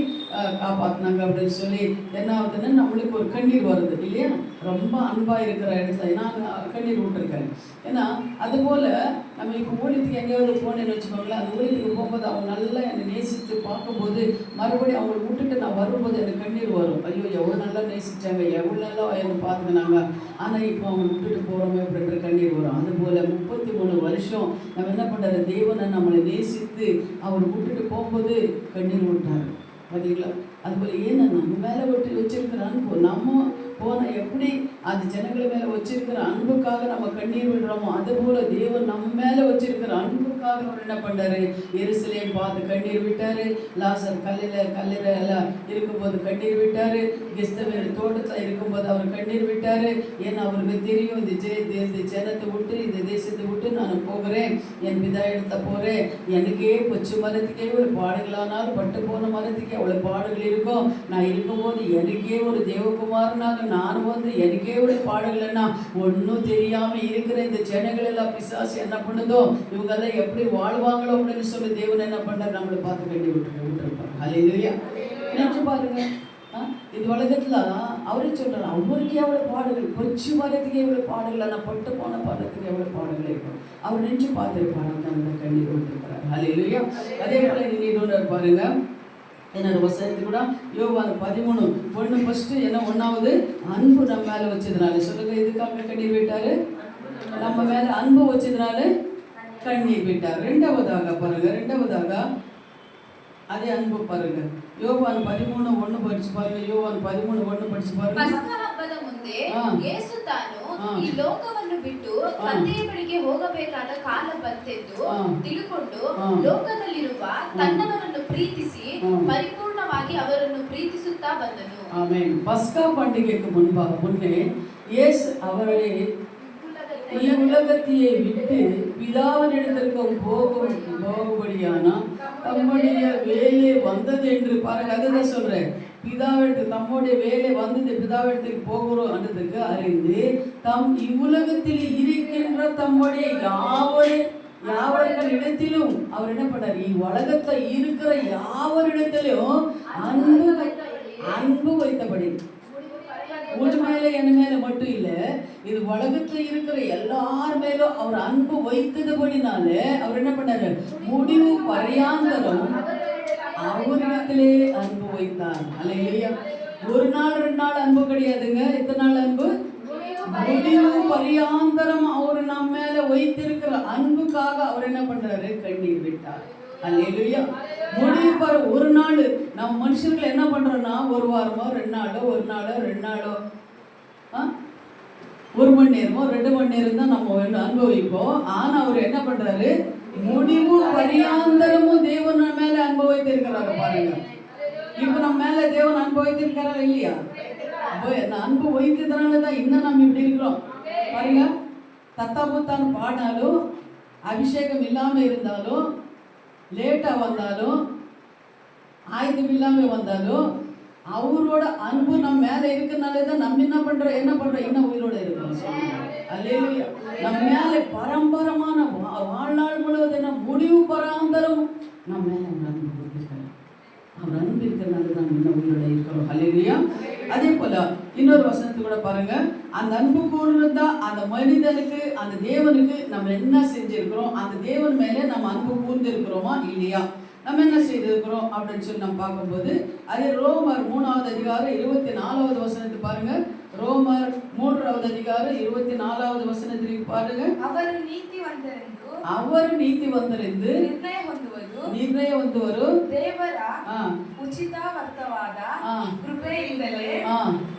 காப்பாற்றினாங்க அப்படின்னு சொல்லி என்ன ஆகுதுன்னா நம்மளுக்கு ஒரு கண்ணீர் வருது இல்லையா? ரொம்ப அன்பாக இருக்கிற இடத்துல நான் கண்ணீர் விட்டுருக்கேன். ஏன்னா அதுபோல் நம்ம இப்போ ஊழியத்துக்கு எங்கேயாவது போனேன்னு வச்சுக்கோங்களேன், அந்த ஊழியத்துக்கு போகும்போது அவங்க நல்லா என்னை நேசித்து பார்க்கும்போது மறுபடியும் அவங்களை விட்டுட்டு நான் வரும்போது எனக்கு கண்ணீர் வரும். ஐயோ, எவ்வளோ நல்லா நேசித்தாங்க, எவ்வளோ நல்லா என்னை பார்த்துக்கினாங்க, ஆனால் இப்போ அவங்க விட்டுட்டு போகிறோமே அப்படின்ற கண்ணீர் வரும். அதுபோல் 33 வருஷம் நம்ம என்ன பண்ணுறாரு, தேவனை நம்மளை நேசித்து அவர் விட்டுட்டு போகும்போது கண்ணீர் விட்டார். பார்த்தீங்களா? அதுபோல் ஏன்னா நம்ம மேலே வச்சிருக்கிற அன்பு, நம்ம போன எப்படி அந்த ஜனங்களை மேலே வச்சிருக்கிற அன்புக்காக நம்ம கண்ணீர் விடுறோமோ, அதுபோல தேவன் நம்ம மேலே வச்சிருக்கிற அன்புக்காக அவர் என்ன பண்ணாரு, எருசலேம் பார்த்து கண்ணீர் விட்டாரு. லாசர் கல்லறையெல்லாம் இருக்கும்போது கண்ணீர் விட்டாரு. கெத்செமனே தோட்டத்தில் இருக்கும்போது அவர் கண்ணீர் விட்டாரு. ஏன்னா அவருக்கு தெரியும், இந்த ஜனத்தை விட்டு இந்த தேசத்தை விட்டு நான் போகிறேன், என் பிதா இடத்த போகிறேன், எனக்கே பச்சை மரத்துக்கே ஒரு பாடுகளானாலும் பட்டு போன மரத்துக்கே அவ்வளோ பாடுகள் இருக்கும். நான் இருக்கும்போது எனக்கே ஒரு தேவகுமாரனாக நான் வந்து எனக்கே ஒரு பாடுகள்னா ஒன்றும் தெரியாம இருக்கிற இந்த ஜனங்கள் எல்லாம் பிசாசு என்ன பண்ணுதோ, இவங்கெல்லாம் எப்படி வாழ்வாங்களோ அப்படின்னு சொல்லி தேவன் என்ன பண்ணார், நம்மளை பார்த்து கட்டி விட்டுருப்பாங்க. அல்லேலூயா. நினைச்சு பாருங்க, இது உலகத்துல அவரே சொல்றாரு, அவருக்கு எவ்வளவு பாடுகள், பொச்சு மரத்துக்கு எவ்வளவு பாடுகள், ஆனால் பட்டு போன பாடத்துக்கு எவ்வளவு பாடுகள் இருக்கும். அவர் நினைச்சு பார்த்துருப்பாரு, நம்மளை கண்ணீர் விட்டுருக்கிறார். அல்லேலூயா. அதே போல நீங்க பாருங்க, என்னோட வசனத்து கூட யோவான் 13:1 ஃபர்ஸ்ட் என்ன 1வது அன்பு நம்ம மேல வச்சதுனால சொல்லுங்க, இதுக்காக கண்ணீர் விட்டாரு, நம்ம மேல அன்பு வச்சதுனால கண்ணீர் விட்டார். 2வதாக பாருங்க, 2வதாக அதே அன்பு பாருங்க, யோவான் 13:1 படிச்சு பாருங்க. யோவான் 13:1 படிச்சு பாருங்க. ಪಸ್ಕ ಹಬ್ಬದ ಮುಂದೆ ಯೇಸು ತಾನು ಈ ಲೋಕವನ್ನು ಬಿಟ್ಟು ತಂದೆಯ ಬಳಿಗೆ ಹೋಗಬೇಕಾದ ಕಾಲ ಬಂತೆಂದು ತಿಳಿದುಕೊಂಡು ಲೋಕದಲ್ಲಿರುವ ತನ್ನವರನ್ನು ಪ್ರೀತಿಸಿ ಪರಿಪೂರ್ಣವಾಗಿ ಅವರನ್ನು ಪ್ರೀತಿಸುತ್ತಾ ಬಂದನು. ಆಮೆನ್. பஸ்கா பண்டிகைக்கு முன்னே இயேசு அவரை உலகத்தையே விட்டு பிதாவினிடத்திற்கு போகும்படியான தம்முடைய வேலை வந்தது என்று பாருங்க. அதுதான் சொல்றேன், பிதாவிடத்துக்கு தம்முடைய வேலை வந்தது, பிதாவிடத்துக்கு போகிறோம் என்றதுக்கு அறிந்து தம் இவ்வுலகத்தில் இருக்கின்ற தம்முடைய யாவர்கள் இடத்திலும் அவர் என்ன பண்ணார், இவ்வுலகத்துல இருக்கிற யாவரிடத்திலும் அன்பு வைத்தபடி. உன் மேல என் மேல மட்டும் இல்ல, இது உலகத்துல இருக்கிற எல்லார் மேலும் அவர் அன்பு வைத்ததுபடினால அவர் என்ன பண்ணாரு, முடிவு பரியாந்தரம் அவரிடத்திலே அன்பு வைத்தார். அல்லேலூயா. 1 நாள் 2 நாள் அன்பு கிடையாதுங்க. எத்தனை நாள் அன்பு? முடிவு பரியாந்தரம் அவர் நம்ம மேல வைத்திருக்கிற அன்புக்காக அவர் என்ன பண்றாரு, கண்ணீர் விட்டார். அல்லேலூயா. முடிவு பாரு. ஒரு நாள் நம்ம மனுஷர்கள் என்ன பண்றோம்னா, ஒரு வாரமோ 2 நாளோ, ஒரு நாளோ 2 நாளோ, 1 மணி நேரமோ 2 மணி நேரம் தான் நம்ம அனுபவிப்போம். ஆனா அவர் என்ன பண்றாரு, முடிவு பரியாந்தரமும் தேவன் மேல அனுபவித்திருக்கிறாரு பாருங்க. இப்ப நம்ம மேல தேவன் அனுபவித்திருக்கிறாரா இல்லையா? அந்த அன்பு வைத்ததுனாலதான் இன்னும் நம்ம இப்படி இருக்கிறோம் பாருங்க. தத்தாபுத்தான் பாடினாலும், அபிஷேகம் இல்லாம இருந்தாலும், லேட்டா வந்தாலும், ஆயுதம் இல்லாம வந்தாலும், அவரோட அன்பு நம்ம மேல இருக்கிறதுனாலதான் நம்ம என்ன பண்றோம் இன்னும் உயிரோட இருக்கிறோம். அல்லேலூயா. நம்ம மேல பரம்பரமான வாழ்நாள் முழுவதும் முடிவு பராந்தரம் நம்ம மேல அன்பு கொடுத்திருக்காரு. அவர் அன்பு இருக்கிறதுனால தான் இன்னும் உயிரோட இருக்கிறோம். அல்லேலூயா. அதே போல இன்னொரு வசனத்தை கூட பாருங்க. அந்த அன்பு கூர்ந்தா அந்த மனிதனுக்கு, அந்த தேவனுக்கு நம்ம என்ன செஞ்சிருக்கிறோம், அந்த தேவன் மேலே நம்ம அன்பு கூர்ந்து இருக்கிறோமா இல்லையா, நம்ம என்ன செய்திருக்கிறோம் அப்படின்னு சொல்லி நம்ம பார்க்கும்போது, அதே ரோமர் 3வது அதிகாரம் 24வது வசனத்தை பாருங்க. ரோமர் 3வது அதிகாரம் 24வது வசனத்திற்கு பாருங்க. அவர் ನೀತಿ ವಂದರೆಂದು ನಿರ್ಣಯ ಹೊಂದುವರು ದೇವರ ಉಚಿತಾರ್ಥವಾದ ಕೃಪೆಯಿಂದಲೇ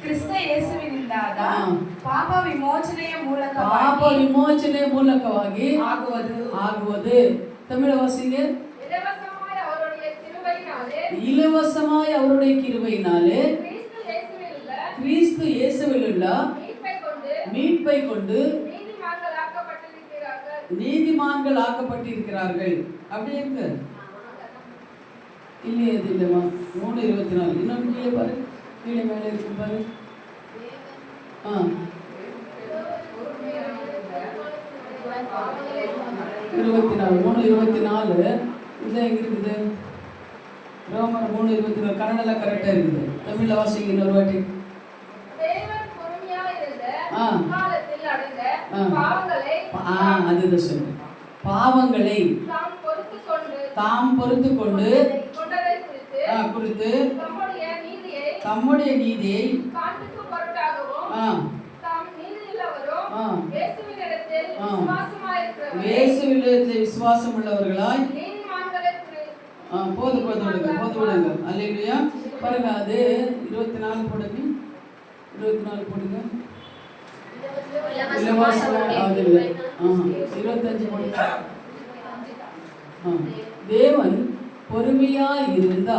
ಕ್ರಿಸ್ತ ಯೇಸುವಿನಿಂದಾದ ಪಾಪ ವಿಮೋಚನೆಯ ಮೂಲಕವಾಗಿ ಆಗುವುದು. ತಮಿಳು வாசிங்க. இலவசமாய் அவருடைய கிருபையினாலே கிறிஸ்து இயேசுவிலுள்ள மீட்பை கொண்டு நீதிமான்கள் ஆக்கப்பட்டிருக்கிறார்கள். அப்படியே இருக்கு இல்லையே? அது இல்லைம்மா. 3:24 இன்னொன்று கீழே பாரு, கீழே மேலே இருக்கு பாரு. 3:24 இதான் எங்க இருக்குது? ரோமர் 3:24. கன்னடல கரெக்டா இருக்குது. தமிழ்ல வாசிங்க இன்னொரு வாட்டி. அதுதான் சொல்லு. பாவங்களை தாம் பொறுத்து கொண்டு குறித்து தம்முடைய நீதியை இயேசுவினிடத்தில் விசுவாசம் உள்ளவர்களாய் போது விடுங்க. அல்லேலூயா. பாருங்க. அது 24 போடுங்க. 24 போடுங்க. 25 போடுங்க. தேவன் பொறுமையாய் இருந்தா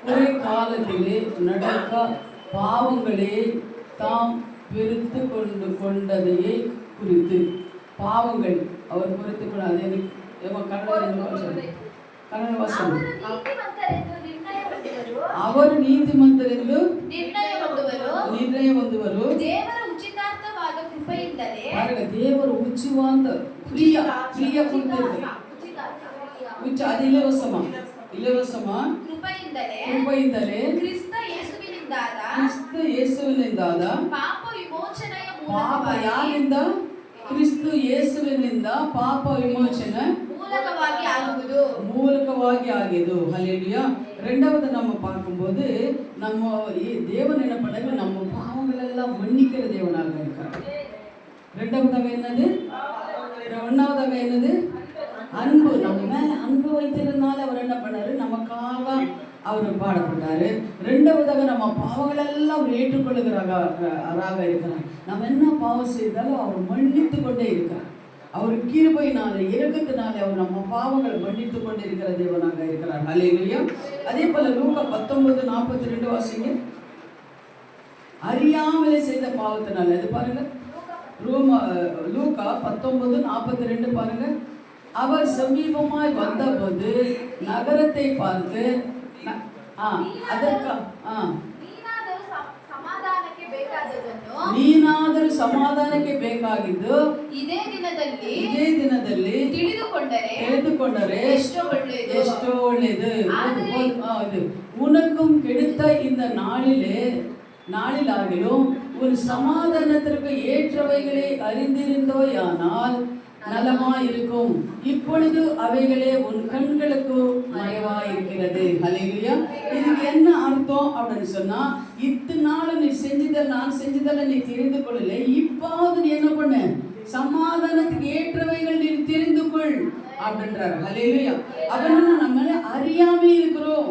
ஒரு காலத்திலே நடக்க பாவங்களே தாம் வெறுத்து கொண்டதையே குறித்து, பாவங்கள் அவர் பொறுத்து கொண்டாது. கன்னட வாசனம். ಅವರು ನೀತಿಮಂತರೆಂದು ನಿರ್ಣಯ ಹೊಂದುವರು. ದೇವರ ಉಚಿತಾರ್ಥವಾದ ಕೃಪೆಯಿಂದಲೇ ದೇವರು ಉಚಿತವಾದ ಪ್ರಿಯ ಉಚ್ಚ ಅದು ಇಲವಸಮ ಕೃಪೆಯಿಂದಲೇ ಕ್ರಿಸ್ತ ಯೇಸುವಿನಿಂದಾದ ಪಾಪ ವಿಮೋಚನೆಯ ಯಾರಿಂದ? ಕ್ರಿಸ್ತು ಯೇಸುವಿನಿಂದ ಪಾಪ ವಿಮೋಚನೆ மூலகವಾಗಿ ஆகியது. ஹல்லேலூயா. ரெண்டாவது நம்ம பார்க்கும்போது, நம்ம தேவன் என்ன பண்ணாரு, நம்ம பாவங்கள் எல்லாம் மன்னிக்கிற தேவனாக இருக்கார். ரெண்டாவதாக என்னது? ஒன்னாவதாக என்னது? அன்பு. நம்ம மேல அன்பு வைத்திருந்தால அவர் என்ன பண்ணாரு, நமக்காக அவர் பாடப்பட்டாரு. ரெண்டாவதாக நம்ம பாவங்கள் எல்லாம் அவர் ஏற்றுக்கொள்ளுகிறாராக இருக்கிறார். நம்ம என்ன பாவம் செய்தாலும் அவர் மன்னித்து கொண்டே இருக்கிறார். அவர் கிருபையினாலே இரக்கத்தினாலே அவர் நம்ம பாவங்களை மன்னித்து கொண்டிருக்கிற தேவனாக இருக்கிறார். ஹல்லேலூயா. அதே போல லூக்கா 19:42 வாசிங்க. அறியாமலே செய்த பாவத்தினால, அது பாருங்க. லூக்கா 19:42 பாருங்க. அவர் சமீபமாய் வந்தபோது நகரத்தை பார்த்து ನೀನಾದರೂ ಸಮಾಧಾನಕ್ಕೆ ಬೇಕಾಗಿದ್ದು ಇದೇ ದಿನದಲ್ಲಿ ತಿಳಿದುಕೊಂಡರೆ ಎಷ್ಟೋ ಒಳ್ಳೆಯದು. உனக்கும் கிடைத்த இந்த நாளிலாகிலும் ஒரு சமாதானத்திற்கு ஏற்றவைகளை அறிந்திருந்தோயானால் நலமாயிருக்கும். இப்பொழுது அவைகளே உன் கண்களுக்கு மறைவாயிருக்கிறது. ஹல்லேலூயா. இதுக்கு என்ன அர்த்தம் அப்படின்னு சொன்னா, இத்தனால நீ நான் செஞ்சதெல்லாம் நீ தெரிந்து கொள்ளல, இப்பாவது நீ என்ன பண்ண, சமாதானத்துக்கு ஏற்றவைகள் நீ தெரிந்து கொள் அப்படின்றாரு. ஹல்லேலூயா. அப்பனா நம்மள அறியாமே இருக்கிறோம்.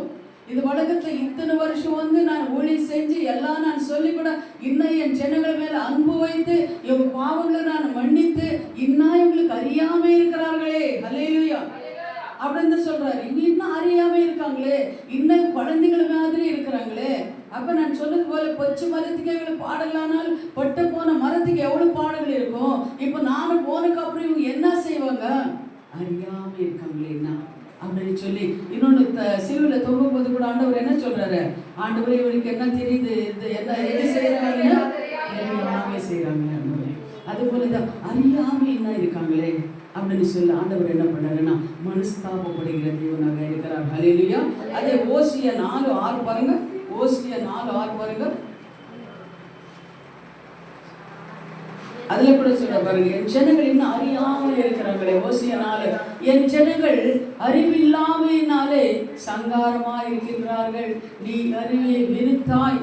இது உலகத்துல இத்தனை வருஷம் நான் ஊழியம் செஞ்சு எல்லாம் நான் சொல்லி கூட இன்னும் என் ஜனங்கள் மேல அன்பு வைத்து இவங்க பாவங்களை நான் மன்னித்து இன்னும் இவங்களுக்கு அறியாம இருக்கிறார்களே. ஹல்லேலூயா. அப்படின்னு சொல்றாரு. இன்னும் அறியாம இருக்காங்களே, இன்னும் குழந்தைகள் மாதிரி இருக்கிறாங்களே. அப்ப நான் சொன்னது போல பச்சை மரத்துக்கு எவ்வளவு பாடலானால் பட்டு போன மரத்துக்கு எவ்வளவு பாடல்கள் இருக்கும். இப்ப நானும் போனதுக்கு அப்புறம் இவங்க என்ன செய்வாங்க, அறியாம இருக்காங்களேன்னா அப்படின்னு சொல்லி. இன்னொன்னு சிலுவையில தொங்கும் போது கூட ஆண்டவர் என்ன சொல்றாரு, ஆண்டவரே இவனுக்கு என்ன தெரியுது, இது என்ன எது செய்யறாங்க, அறியாம செய்யறாங்க. அது போலதான் அறியாம என்ன இருக்காங்களே அப்படின்னு சொல்லி ஆண்டவர் என்ன பண்ணாருன்னா மனஸ்தாபப்படுகிற தேவனாக இருக்கிறார். ஹல்லேலூயா. அதே ஓசியா 4:6 பாருங்க. ஓசியா 4:6 பாருங்க. அதுல கூட சொல்ல பாருங்க, என் ஜனங்கள் இன்னும் அறியாமல் இருக்கிறாங்களே. ஓசியா 4, என் ஜனங்கள் அறிவில்லாமையினாலே சங்காரமா இருக்கின்றார்கள். நீ அறிவை வெறுத்தாய்,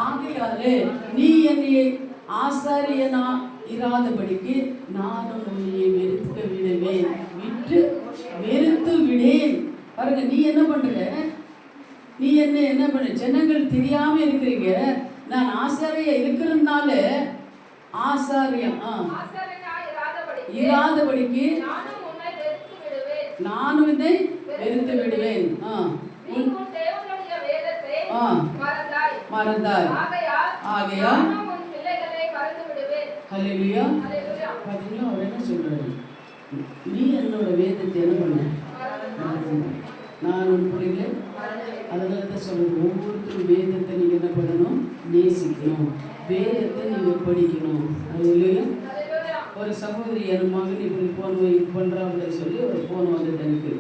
ஆகையாலே நீ என்னை ஆசாரியனா இராதபடிக்கு நானும் உன்னை வெறுத்து விடுவேன், விட்டு வெறுத்து விடேன். பாருங்க, நீ என்ன பண்ற, நீ என்ன பண்ண, ஜனங்கள் தெரியாம இருக்கிறீங்க. நான் ஆசாரியா இருக்கிறதுனால ஆசாரியம் இராதபடிக்கு நானும் இதை வெறுத்து விடுவேன். மறந்தாய், ஆகையால் ஹல்லேலூயா. பாத்தீங்களா, அவர் என்ன சொல்றாரு, நீ என்னோட வேதத்தை என்ன பண்ண, நான் உன் பிள்ளைங்களே. அதனால தான் சொல்றது, ஒவ்வொருத்தரும் வேதத்தை நீங்க என்ன பண்ணணும், நேசிக்கணும், வேதத்தை நீங்க படிக்கணும். ஹல்லேலூயா. ஒரு சகோதரி என் மகன் இப்படி போன் பண்றா அப்படின்னு சொல்லி ஒரு போன் வந்தது எனக்கு.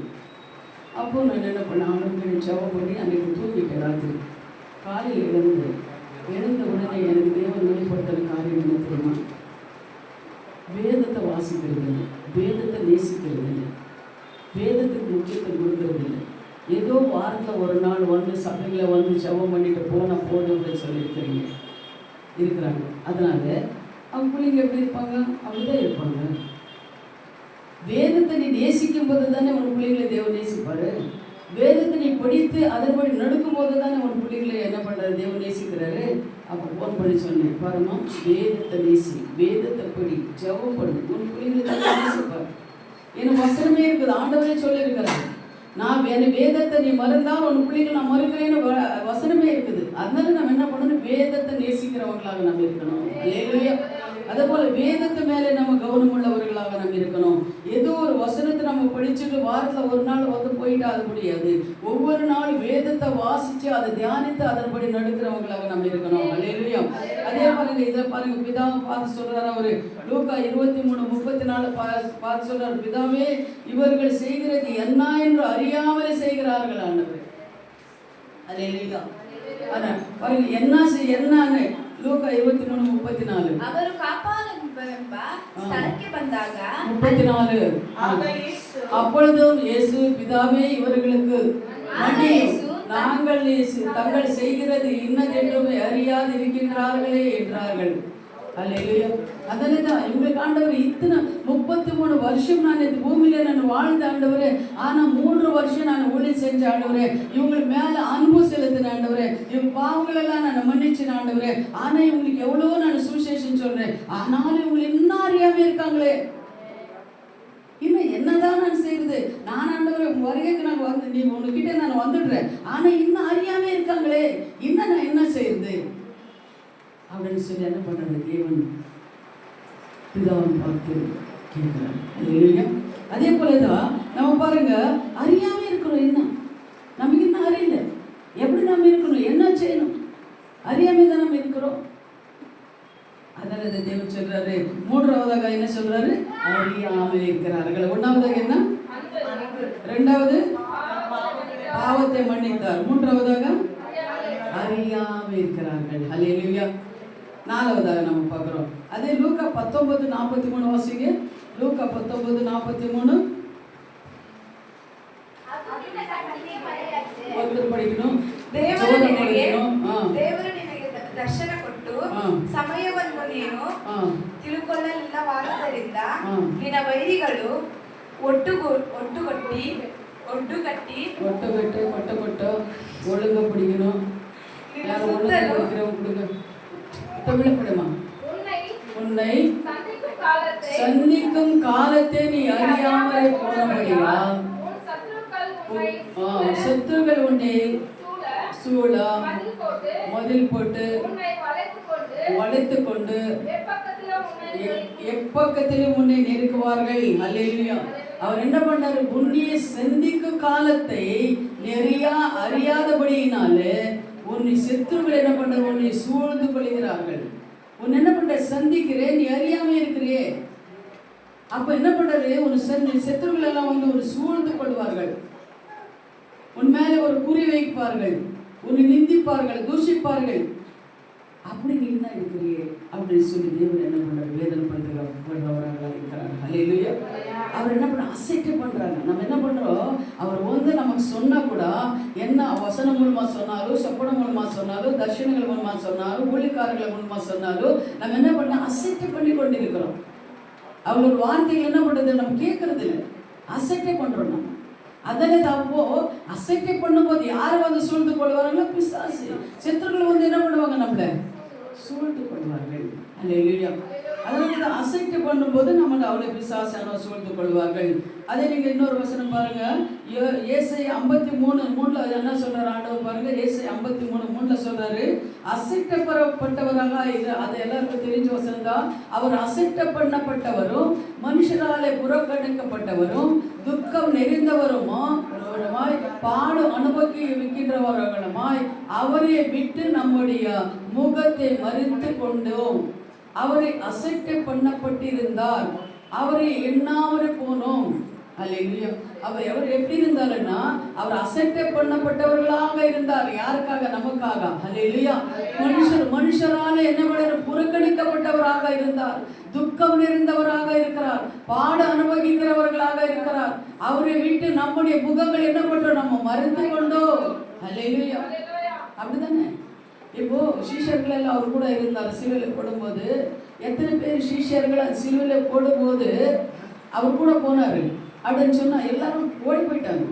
அப்போ நான் என்ன பண்ணேன், அவனுக்கு ஜெபம் பண்ணி அன்னைக்கு தூங்கிட்டேன். ராத்திரி காலையில் எழுந்த உடனே எனக்கு தேவன் வெளிப்படுத்துற காரியம் என்ன தெரியுமா, வேதத்தை வாசிக்கிறது இல்லை, வேதத்தை நேசிக்கிறது இல்லை, வேதத்துக்கு முக்கியத்துவம் கொடுக்கறது இல்லை. ஏதோ வாரத்தில் ஒரு நாள் சபையில் ஜெபம் பண்ணிட்டு போன போதுன்னு சொல்லியிருக்கிறீங்க இருக்கிறாங்க. அதனால அவங்க பிள்ளைங்க எப்படி இருப்பாங்க, அப்படிதான் இருப்பாங்க. வேதத்தை நீ நேசிக்கும் போது தானே உன் பிள்ளைங்களை தேவன் நேசிப்பாரு. வேதத்தை நீ படித்து அதன்படி நடக்கும் போது தானே உன் பிள்ளைங்களை என்ன பண்றாரு, தேவன் நேசிக்கிறாரு. அப்போ போன் பண்ணி சொன்னேன், பாருமா, வேதத்தை நேசி, வேதத்தை படி, ஜெபம் பண்ணு, உன் பிள்ளைங்களை தான் நேசிப்பாரு. ஏன்னா வசனமே இருக்குது, ஆண்டவரே சொல்லியிருக்கிறாரு. நான் வேதத்தை நீ மறந்தால் உன் பிள்ளைகள் நான் மறுக்கிறேன்னு வசனமே இருக்குது. அதனால நம்ம என்ன பண்ணணும், வேதத்தை நேசிக்கிறவங்களாக நம்ம இருக்கணும். அல்லேலூயா. அதே போல வேதத்து மேலே நம்ம கவனம் உள்ளவர்களாக நம்ம இருக்கணும். ஏதோ ஒரு வசனத்தை நம்ம படிச்சுட்டு வாரத்தில் ஒரு நாள் போயிட்டு அது முடியாது. ஒவ்வொரு நாள் வேதத்தை வாசிச்சு அதை தியானித்து அதன்படி நடக்கிறவங்களாக நம்ம இருக்கணும். அல்லேலூயா. அதே பாருங்க, இதை பாருங்க, பிதாவை பார்த்து சொல்றாரு அவரு, லூக்கா 23:34 பார்த்து சொல்றாரு, பிதாவே இவர்கள் செய்கிறது என்ன என்று அறியாமலே செய்கிறார்கள் ஆண்டவரே. அல்லேலூயா. அதான் பாருங்க, என்னன்னு ಲೂಕಾ 23:34 ಅವರು ಕಾಪಾಲೆಂಬ ಸ್ಥಳಕ್ಕೆ ಬಂದಾಗ 34 அப்பொழுதும் இயேசு, பிதாவே இவர்களுக்கு நாங்கள் தங்கள் செய்கிறது இன்னதென்று அறியாது இருக்கின்றார்களே என்றார்கள். அல்லேலூயா. அதனாலதான் இவங்களுக்கு ஆண்டவர் இத்தனை 33 வருஷம் நான் இந்த பூமியில நான் வாழ்ந்த ஆண்டவரே, ஆனா 3 வருஷம் நான் ஊழியம் செஞ்ச ஆண்டவரே, இவங்களுக்கு மேல அன்பு செலுத்தின ஆண்டவரே, இவங்க பாவங்கள் எல்லாம் நான் மன்னிச்சின ஆண்டவரே, ஆனா இவங்களுக்கு எவ்வளவோ நான் சுவிசேஷம் சொல்றேன், ஆனாலும் இவங்க இன்னும் அறியாம இருக்காங்களே. இன்னும் என்னதான் நான் செய்யறது, நான் ஆண்டவரே வருகைக்கு நான் நீ உங்ககிட்ட நான் வந்துடுறேன், ஆனா இன்னும் அறியாம இருக்காங்களே, இன்னும் நான் என்ன செய்யறது அப்படின்னு சொல்லி என்ன பண்றாரு தேவன் பிதாவை பார்த்து கேட்கிறார். அதே போலதான் நம்ம பாருங்க, அறியாம இருக்கிறோம், என்ன நமக்கு இன்னும் அறியல, எப்படி நம்ம இருக்கணும், என்ன செய்யணும், அறியாம தான் நம்ம இருக்கிறோம். அதனால தேவன் சொல்றாரு, 3வதாக என்ன சொல்றாரு, அறியாம இருக்கிறார்கள். 1வதாக என்ன, 2வது பாவத்தை மன்னித்தார், 3வதாக அறியாம இருக்கிறார்கள். அல்லேலூயா. 4வதாக நம்ம பார்க்கிறோம், அதே லூக்கா 19:43 வாசிங்க. லூக்கா 19:43 படிக்கணும். ದೇವರು ನಿನಗೆ ದರ್ಶನ ಕೊಟ್ಟು ಸಮಯವನ್ನು ನೀನು ತಿಳುಕೊಳ್ಳಲಿಲ್ಲವಾದ್ದರಿಂದ ನಿನ್ನ ವೈರಿಗಳು ஒட்டு கொட்டை ஒழுங்க பிடிக்கணும். யாரும் ஒழுங்க பிடிக்கிறவங்க கொடுங்க. தமிழ் படமா? உன்னை சந்திக்கும் காலத்தை நீ அறியாமலே போனபடியா சத்துருக்கள் உன்னை சூழ மதில் போட்டு வளைத்து கொண்டு எப்பக்கத்திலும் உன்னை நெருக்குவார்கள். அல்லேலூயா. அவர் என்ன பண்ணாரு? உன்னையை சந்திக்கும் காலத்தை நிறையா அறியாதபடியினாலே உன்னை சத்துருக்கள் என்ன பண்ற? உன்னை சூழ்ந்து கொள்கிறார்கள். உன்னை என்ன பண்ற? சந்திக்கிறேன், நீ அறியாம இருக்கிறியே. அப்ப என்ன பண்றது? உன் சத்துருக்கள் எல்லாம் வந்து ஒரு சூழ்ந்து கொள்வார்கள், உன் மேல ஒரு குறி வைப்பார்கள், உன்னை நிந்திப்பார்கள், தூஷிப்பார்கள். அப்படி நீ தான் இருக்கிறியே அப்படின்னு சொல்லி தேவன் என்ன பண்றாரு? வேதனை பண்றவர்களாக இருக்கிறாங்க. அல்லேலூயா. அவர் என்ன பண்ண? அசைக்க பண்றாங்க. நம்ம என்ன பண்றோம்? அவர் வந்து நமக்கு சொன்னா கூட, என்ன வசனம் மூலமா சொன்னாலும், சப்பனம் மூலமா சொன்னாலும், தர்ஷனங்கள் மூலமா சொன்னாலும், ஊழியக்காரர்கள் மூலமா சொன்னாலும், நம்ம என்ன பண்ண? அசைக்க பண்ணி கொண்டு இருக்கிறோம். அவங்களோட வார்த்தைகள் என்ன பண்றது? நம்ம கேட்கறது இல்லை, அசைக்க பண்றோம். நம்ம அதனை தப்போ அசைக்க பண்ணும்போது யாரை வந்து சூழ்ந்து கொள்வார்களோ? பிசாசு, சத்துருக்கள் வந்து என்ன பண்ணுவாங்க? நம்மள சூழ்ந்து கொள்வார்கள். அல்லேலூயா. அதனால அசைக்க பண்ணும்போது நம்மளை அவ்வளோ பிசாசான சூழ்ந்து கொள்வார்கள். அதே நீங்க இன்னொரு வசனம் பாருங்க, ஏசாயா 53:3 என்ன சொல்றாரு ஆண்டவர் பாருங்க. ஏசாயா 53:3 சொல்றாரு, அசைக்கப்பட்டவராக இது. அது எல்லாருக்கும் தெரிஞ்ச வசனம் தான். அவர் அசைக்க பண்ணப்பட்டவரும் மனுஷராலே புறக்கணிக்கப்பட்டவரும் துக்கம் நிறைந்தவருமாய் பாடு அனுபவிக்கின்றவர்களுமாய் அவரை விட்டு நம்முடைய முகத்தை மறித்து கொண்டோம். அவரை அசைக்க பண்ணப்பட்டிருந்தார், அவரை எண்ணாமலே போனோம். அல்லேலூயா. அவர் எப்படி இருந்தாருன்னா, அவர் அசைக்க பண்ணப்பட்டவர்களாக இருந்தார். யாருக்காக? நமக்காக. அல்லேலூயா. மனுஷரால என்ன பண்ண? புறக்கணிக்கப்பட்டவராக இருந்தார், துக்கம் நிறைந்தவராக இருக்கிறார், பாடு அனுபவிக்கிறவர்களாக இருக்கிறார். அவரை விட்டு நம்முடைய முகங்கள் என்ன பண்றோம்? நம்ம மறைத்து கொண்டோம். அல்லேலூயா. அப்படிதானே? இப்போ சீஷர்கள் எல்லாம் அவர் கூட இருந்தார். சிலுவையில் போடும்போது எத்தனை பேர் சீஷர்களை சிலுவையில் போடும்போது அவர் கூட போனாரு அப்படின்னு சொன்னா எல்லாரும் ஓடி போயிட்டாங்க.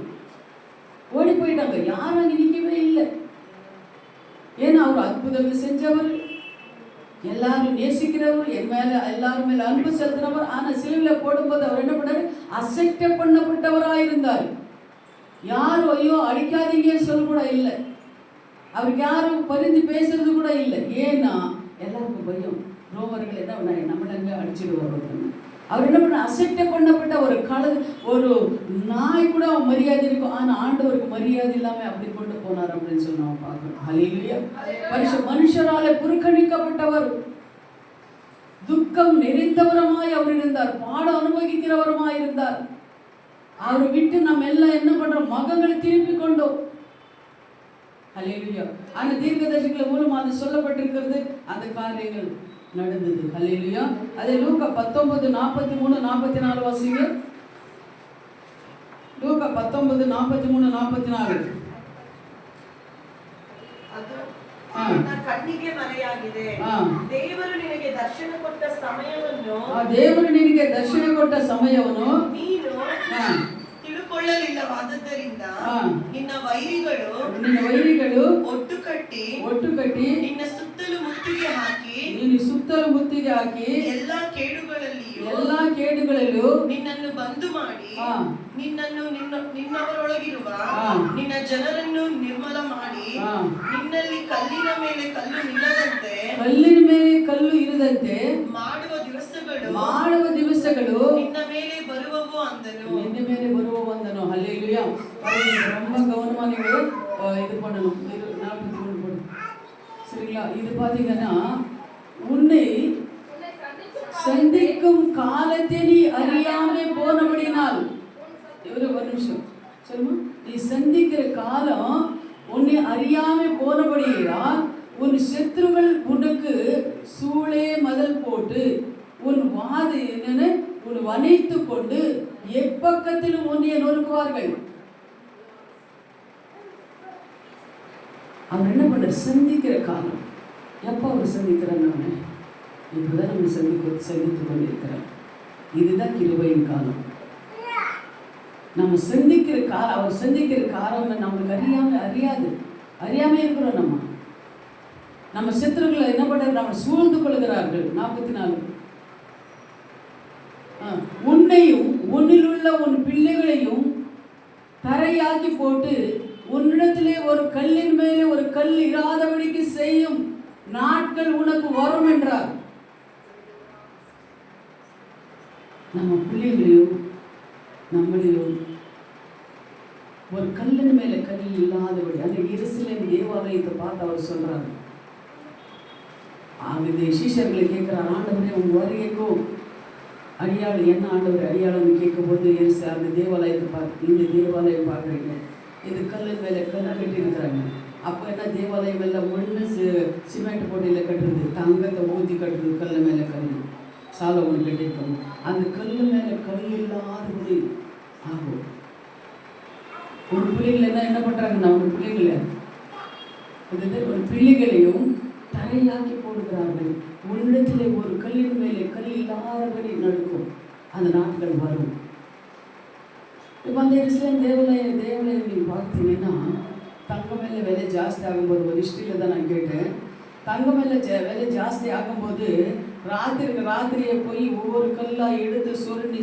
யாரும் அங்கே நிற்கவே இல்லை. ஏன்னா அவர் அற்புதங்கள் செஞ்சவர், எல்லாரும் நேசிக்கிறவர், என் மேல எல்லாரும் மேல அன்பு செலுத்தினவர். ஆனா சிலுவையில் போடும்போது அவர் என்ன பண்ணாரு? அசைக்க பண்ணப்பட்டவராக இருந்தார். யாரும் ஐயோ அடிக்காதீங்கன்னு சொல்ல கூட இல்லை, அவருக்கு யாரும் பரிந்து பேசுறது கூட இல்லை. ஏன்னா எல்லாருக்கும் பயம். ரோமர்கள் என்ன பண்ண? நம்மளங்க அடிச்சுடுவார். அவர் என்ன பண்ண? அசைக்க பண்ணப்பட்ட ஒரு நாய் கூட அவன் மரியாதை இருக்கும், ஆனா ஆண்டவருக்கு மரியாதை இல்லாம அப்படி கொண்டு போனார் அப்படின்னு சொல்லி நம்ம பார்க்கணும். அல்லேலூயா. மனுஷரால புறக்கணிக்கப்பட்டவர், துக்கம் நிறைந்தவருமாய் அவர் இருந்தார், பாட அனுபவிக்கிறவருமாய் இருந்தார். அவரை விட்டு நம்ம எல்லாம் என்ன பண்றோம்? மகங்களை திருப்பி கொண்டோம். அல்லேலூயா. அந்த தீர்க்கதரிசிகள் மூலமா அது சொல்லப்பட்டிருக்கிறது, அந்த காரியங்கள் நடந்தது. அல்லேலூயா. அதே லூக்கா 19:43-44 வாசிங்க. லூக்கா 19:43-44. ಕಣ್ಣಿಗೆ ಮರೆಯಾಗಿದೆ. ದೇವರು ನಿನಗೆ ದರ್ಶನ ಕೊಟ್ಟ ಸಮಯವನ್ನು ನೀನು ತಿಳುಕೊಳ್ಳಲಿಲ್ಲವಾದ್ದರಿಂದ ನಿನ್ನ ವೈರಿಗಳು ಒಟ್ಟು ಕಟ್ಟಿ ನಿನ್ನ ಸುತ್ತಲೂ ಮುತ್ತಿಗೆ ಹಾಕಿ ಎಲ್ಲಾ ಕೇಡುಗಳಲ್ಲಿಯೂ ನಿನ್ನನ್ನು ಬಂದು ಮಾಡಿ ನಿನ್ನವರೊಳಗಿರುವ ನಿನ್ನ ಜನರನ್ನು ನಿರ್ಮಲ ಮಾಡಿ ನಿನ್ನಲ್ಲಿ ಕಲ್ಲಿನ ಮೇಲೆ ಕಲ್ಲು ಇರದಂತೆ ಮಾಡುವ ದಿವಸಗಳು ನಿನ್ನ ಮೇಲೆ ಬರುವವು ಅಂದನು. அல்லேலூயா. ரொம்ப கவனமா நீங்க இது பண்ணணும். 43 போடு. சரிங்களா? இது பாத்தீங்கன்னா, உன்னை சந்திக்கும் காலத்தை நீ அறியாமே போனபடினால், ஒரு நிமிஷம் சொல்லுமா, நீ சந்திக்கிற காலம் உன்னை அறியாமே போனபடியால் உன் சத்துருகள் உனக்கு சூளே மதல் போட்டு உன் வனைத்து கொண்டு எப்பக்கத்திலும் உன்னை நொறுக்குவார்கள். அவர் என்ன பண்ற? சந்திக்கிற காலம். எப்ப அவர் சந்திக்கிறார்? நானு இப்பதான் நம்ம சந்தித்து கொண்டிருக்கிறோம். இதுதான் கிருபையின் காலம். நம்ம சிந்திக்கிற அவர் சிந்திக்கிற காரணம் நம்மளுக்கு அறியாம இருக்கிறோம். நம்ம சத்துருக்களை என்ன பண்றாரு, நம்ம சூழ்ந்து கொள்கிறார்கள். 44 உன்னையும் உன்னில் உள்ள உன் பிள்ளைகளையும் தரையாக்கி போட்டு உன்னிடத்திலே ஒரு கல்லின் மேலே ஒரு கல் இராதபடிக்கு செய்யும் நாட்கள் உனக்கு வரும் என்றார். நம்ம பிள்ளைகளையும் நம்மளையும் ஒரு கல்லின் மேல கல் இல்லாதபடி, அந்த எருசலேம் தேவாலயத்தை பார்த்து அவர் சொல்றாரு. ஆகுது சீஷர்களை கேட்கிறார், ஆண்டவரே உங்க வருகைக்கும் அடியாள் என்ன ஆண்டவர் அடியாளன்னு கேட்கும் போது அந்த தேவாலயத்தை பார்த்து, இந்த தேவாலயம் பார்க்குறீங்க, இது கல்லின் மேலே கல் கட்டி இருக்கிறாங்க. அப்போ என்ன, தேவாலயம் எல்லாம் ஒன்று சிமெண்ட் போட்டியில் கட்டுறது, தங்கத்தை ஊற்றி கட்டுறது, கல் மேலே கல் சாலோமன் கட்டியிருக்கோம். அந்த கல் மேலே கல் இல்லாதபடி ஆகும். ஒரு பிள்ளைகள் என்ன பண்ணுறாங்கன்னா, ஒரு பிள்ளைகளை ஒரு பிள்ளைகளையும் தரையாக்கி போடுகிறார்கள். உன்னிடத்திலே ஒரு கல்லின் மேலே கல் இல்லாதபடி நடக்கும், அந்த நாட்கள் வரும். இப்போ அந்த எருசலேம் தேவாலயம் பார்த்தீங்கன்னா, தங்கம் மேலே விலை ஜாஸ்தி ஆகும்போது, ஒரு ஹிஸ்ட்ரியில் தான் நான் கேட்டேன், தங்கம் மேலே விலை ஜாஸ்தி ஆகும்போது ராத்திரியை போய் ஒவ்வொரு கல்லாக எடுத்து சுரண்டி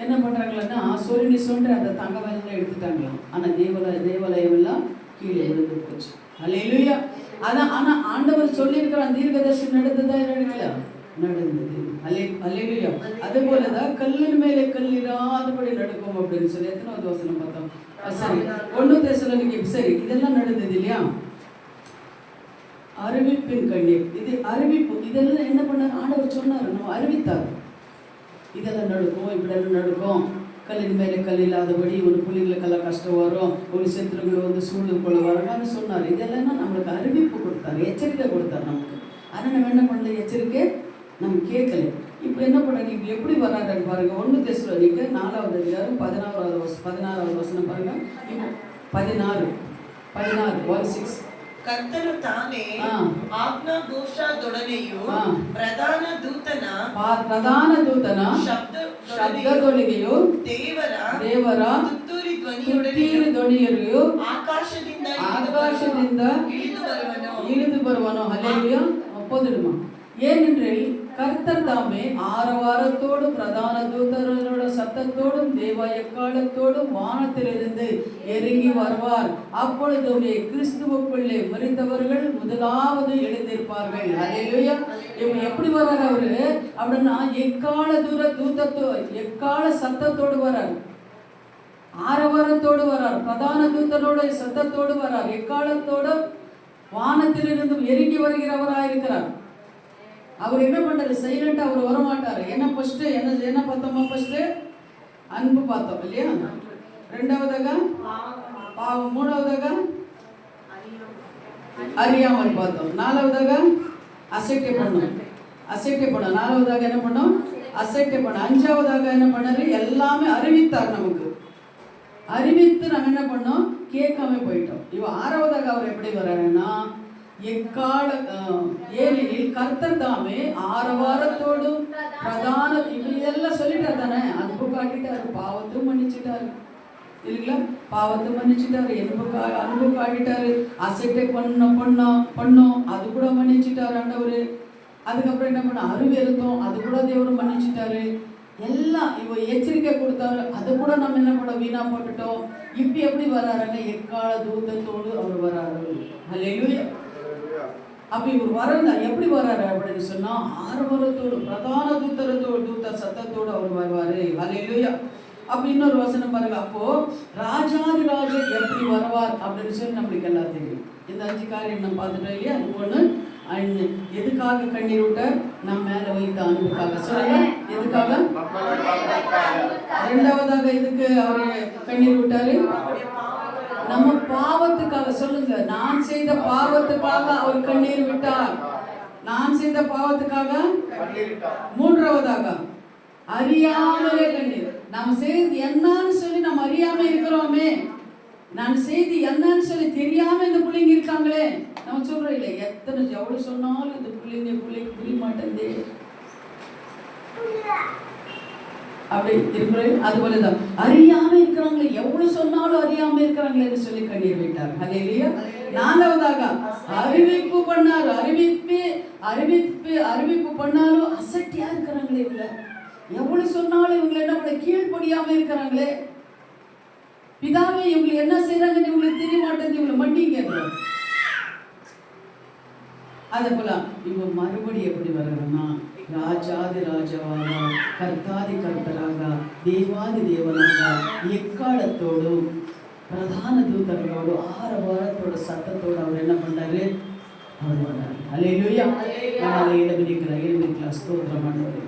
என்ன பண்ணுறாங்களன்னா, சுரண்டி அந்த தங்க மேலாம் எடுத்துட்டாங்களாம். ஆனால் தேவாலயம் எல்லாம் கீழே விழுந்து போச்சு. அல்லேலூயா. அதான். ஆனால் ஆண்டவர் சொல்லியிருக்கிற தீர்க்கதரிசனம் நடந்ததா நடக்கல? நடந்தது. அல்லேலூயா. அதே போலதான் கல்லின் மேலே கல் இராதபடி நடக்கும் அப்படின்னு சொல்லி எத்தனாவது வசனம் பார்த்தோம்? சரி, 1 தெசலோனிக்கே. சரி, இதெல்லாம் நடந்தது இல்லையா? அறிவிப்பின் கண்ணீர், இது அறிவிப்பு. இதெல்லாம் என்ன பண்ணார் ஆண்டவர் சொன்னார், நம்ம அறிவித்தார். இதெல்லாம் நடக்கும், இப்படியெல்லாம் நடக்கும், கல்லின் மேலே கல் இல்லாதபடி ஒரு பிள்ளைங்களுக்கெல்லாம் கஷ்டம் வரும், ஒரு சத்துருங்கள் வந்து சூழ்நிலை வரலான்னு சொன்னார். இதெல்லாம் நம்மளுக்கு அறிவிப்பு கொடுத்தார், எச்சரிக்கை கொடுத்தார் நமக்கு. ஆனால் நம்ம என்ன பண்ணல, எச்சரிக்கை நம்ம கேட்கல. இப்போ என்ன பண்ணுறாங்க, இப்போ எப்படி வராங்கன்னு பாருங்க. 1 தெசலோனிக்கே 4வது அதிகாரம் 16வது வசனம் பாருங்க. இப்போ 16 1:6. ಕರ್ತನು ತಾನೇ ಆಜ್ಞಾಘೋಷದೊಡನೆಯೂ ಪ್ರಧಾನ ದೂತನ ಶಬ್ದದೊಳಗೆಯೂ ದೇವರ ತುತ್ತೂರಿ ಧ್ವನಿಯೊಳಗೆಯೂ ಆಕಾಶದಿಂದ ಇಳಿದು ಬರುವನು. ಹಲ್ಲೆಲೂಯಾ. போதுமா? ஏனென்றால் கர்த்தர் தாமே ஆரவாரத்தோடும் பிரதான தூதரோட சத்தத்தோடும் தேவ எக்காலத்தோடும் வானத்திலிருந்து இறங்கி வருவார். அப்பொழுது கிறிஸ்துவுக்குள்ளே மரித்தவர்கள் முதலாவது எழுந்திருப்பார்கள். அல்லேலூயா. இவங்க எப்படி வர்றார் அவரு அப்படின்னா, எக்கால சத்தத்தோடு வர்றார், ஆரவாரத்தோடு வர்றார், பிரதான தூதனோட சத்தத்தோடு வர்றார், எக்காலத்தோட வானத்திலிருந்து இறங்கி வருகிறவராயிருக்கிறார். அவர் என்ன பண்றாரு, சைலண்டா அவர் வரமாட்டாரு. என்ன ஃபர்ஸ்ட் என்ன பார்த்தோமா? ஃபர்ஸ்ட் அன்பு பார்த்தோம் இல்லையா? 2வதாக பாவம், 3வதாக அறியாமல் பார்த்தோம், 4வதாக அசைட்டை பண்ணோம். 4வதாக என்ன பண்ணோம்? அசைட்டை பண்ணோம். 5வதாக என்ன பண்ணாரு, எல்லாமே அறிவித்தார் நமக்கு. அறிவித்து நம்ம என்ன பண்ணோம், கேட்காம போயிட்டோம். இவ 6வதாக அவர் எப்படி வர்றாருன்னா, ஏனெனில் கர்த்தர் தாமே ஆரவாரத்தோடும் பிரதான, இதெல்லாம் சொல்லிட்டாரு தானே. அன்பு காட்டிட்டாரு, பாவத்தையும் மன்னிச்சுட்டாரு இல்லைங்களா? பாவத்தை மன்னிச்சுட்டாரு, அன்பு காட்டிட்டாரு, அசைட்டை பண்ணோம் அது கூட மன்னிச்சுட்டாரு ஆண்டவரு. அதுக்கப்புறம் என்ன பண்ண, அறிவிருத்தோம் அது கூட தேவரும் மன்னிச்சுட்டாரு. எல்லாம் இவ எச்சரிக்கை கொடுத்தாரு, அதை கூட நம்ம என்ன பண்ண வீணா போட்டுட்டோம். இப்ப எப்படி வர்றாருன்னா, எக்கால தூதத்தோடு அவர் வர்றாரு. அல்லேலூயா. அப்ப இவர் வர்றா எப்படி வர்றாரு அப்படின்னு சொன்னா, ஆரவாரத்தோடு பிரதான தூத சத்தத்தோடு அவர் வருவாரு. அல்லேலூயா. அப்ப இன்னொரு வசனம் பாருங்க. அப்போ ராஜாதி ராஜர் எப்படி வருவார் அப்படின்னு சொல்லி நம்மளுக்கு எல்லாம் தெரியும். இந்த 5 காரியம் நம்ம பார்த்துட்டோம் இல்லையா? ஒண்ணு, எதுக்காக கண்ணீர் விட்டார்? நம்ம மேல வைத்த அன்புக்காக. சொல்லுங்க, எதுக்காக? 2வதாக எதுக்கு அவரு கண்ணீர் விட்டாரு? நம்ம பாவத்துக்காக. சொல்லுங்க, நான் செய்த பாவத்துக்காக அவர் கண்ணீர் விட்டார். நான் செய்த பாவத்துக்காக. 3வதாக அறியாமலே கண்ணீர். நம்ம செய்து என்னன்னு சொல்லி நம்ம அறியாம இருக்கிறோமே, நான் செய்தி என்னன்னு சொல்லி தெரியாம இந்த பிள்ளைங்க இருக்காங்களே. நம்ம சொல்றோம் இல்லை, எத்தனை எவ்வளவு சொன்னாலும் இந்த பிள்ளைக்கு புரிய மாட்டேங்குது. அப்படி இருக்கிறது. அது போலதான் அறியாம இருக்கிறவங்களை எவ்வளவு சொன்னாலும் அறியாம இருக்கிறாங்களேன்னு சொல்லி கண்ணீர் விட்டார். ஹல்லேலூயா. நான்காவதாக அறிவிப்பு பண்ணார். அறிவிப்பு பண்ணாலும் அசட்டியா இருக்கிறாங்களே இவங்க. எவ்வளவு சொன்னாலும் இவங்க என்ன பண்ண கீழ்ப்படியாம இருக்கிறாங்களே. பிதாவே இவங்க என்ன செய்யறாங்கன்னு இவங்களுக்கு தெரிய மாட்டேங்குது, இவங்களை மண்டிங்க. அதே போல இவங்க மறுபடியும் எப்படி வர்றாங்கன்னா ராஜாதி ராஜாவாக, கர்த்தாதி கர்த்தராக, தேவாதி தேவனாக, எக்காலத்தோடும் பிரதான தூதர்களோடு ஆரவாரத்தோட சத்தத்தோடு அவர் என்ன பண்ணாரு? அவர் வந்தார். அல்லேலூயா. ஸ்தோத்திரம் ஆண்டவரே.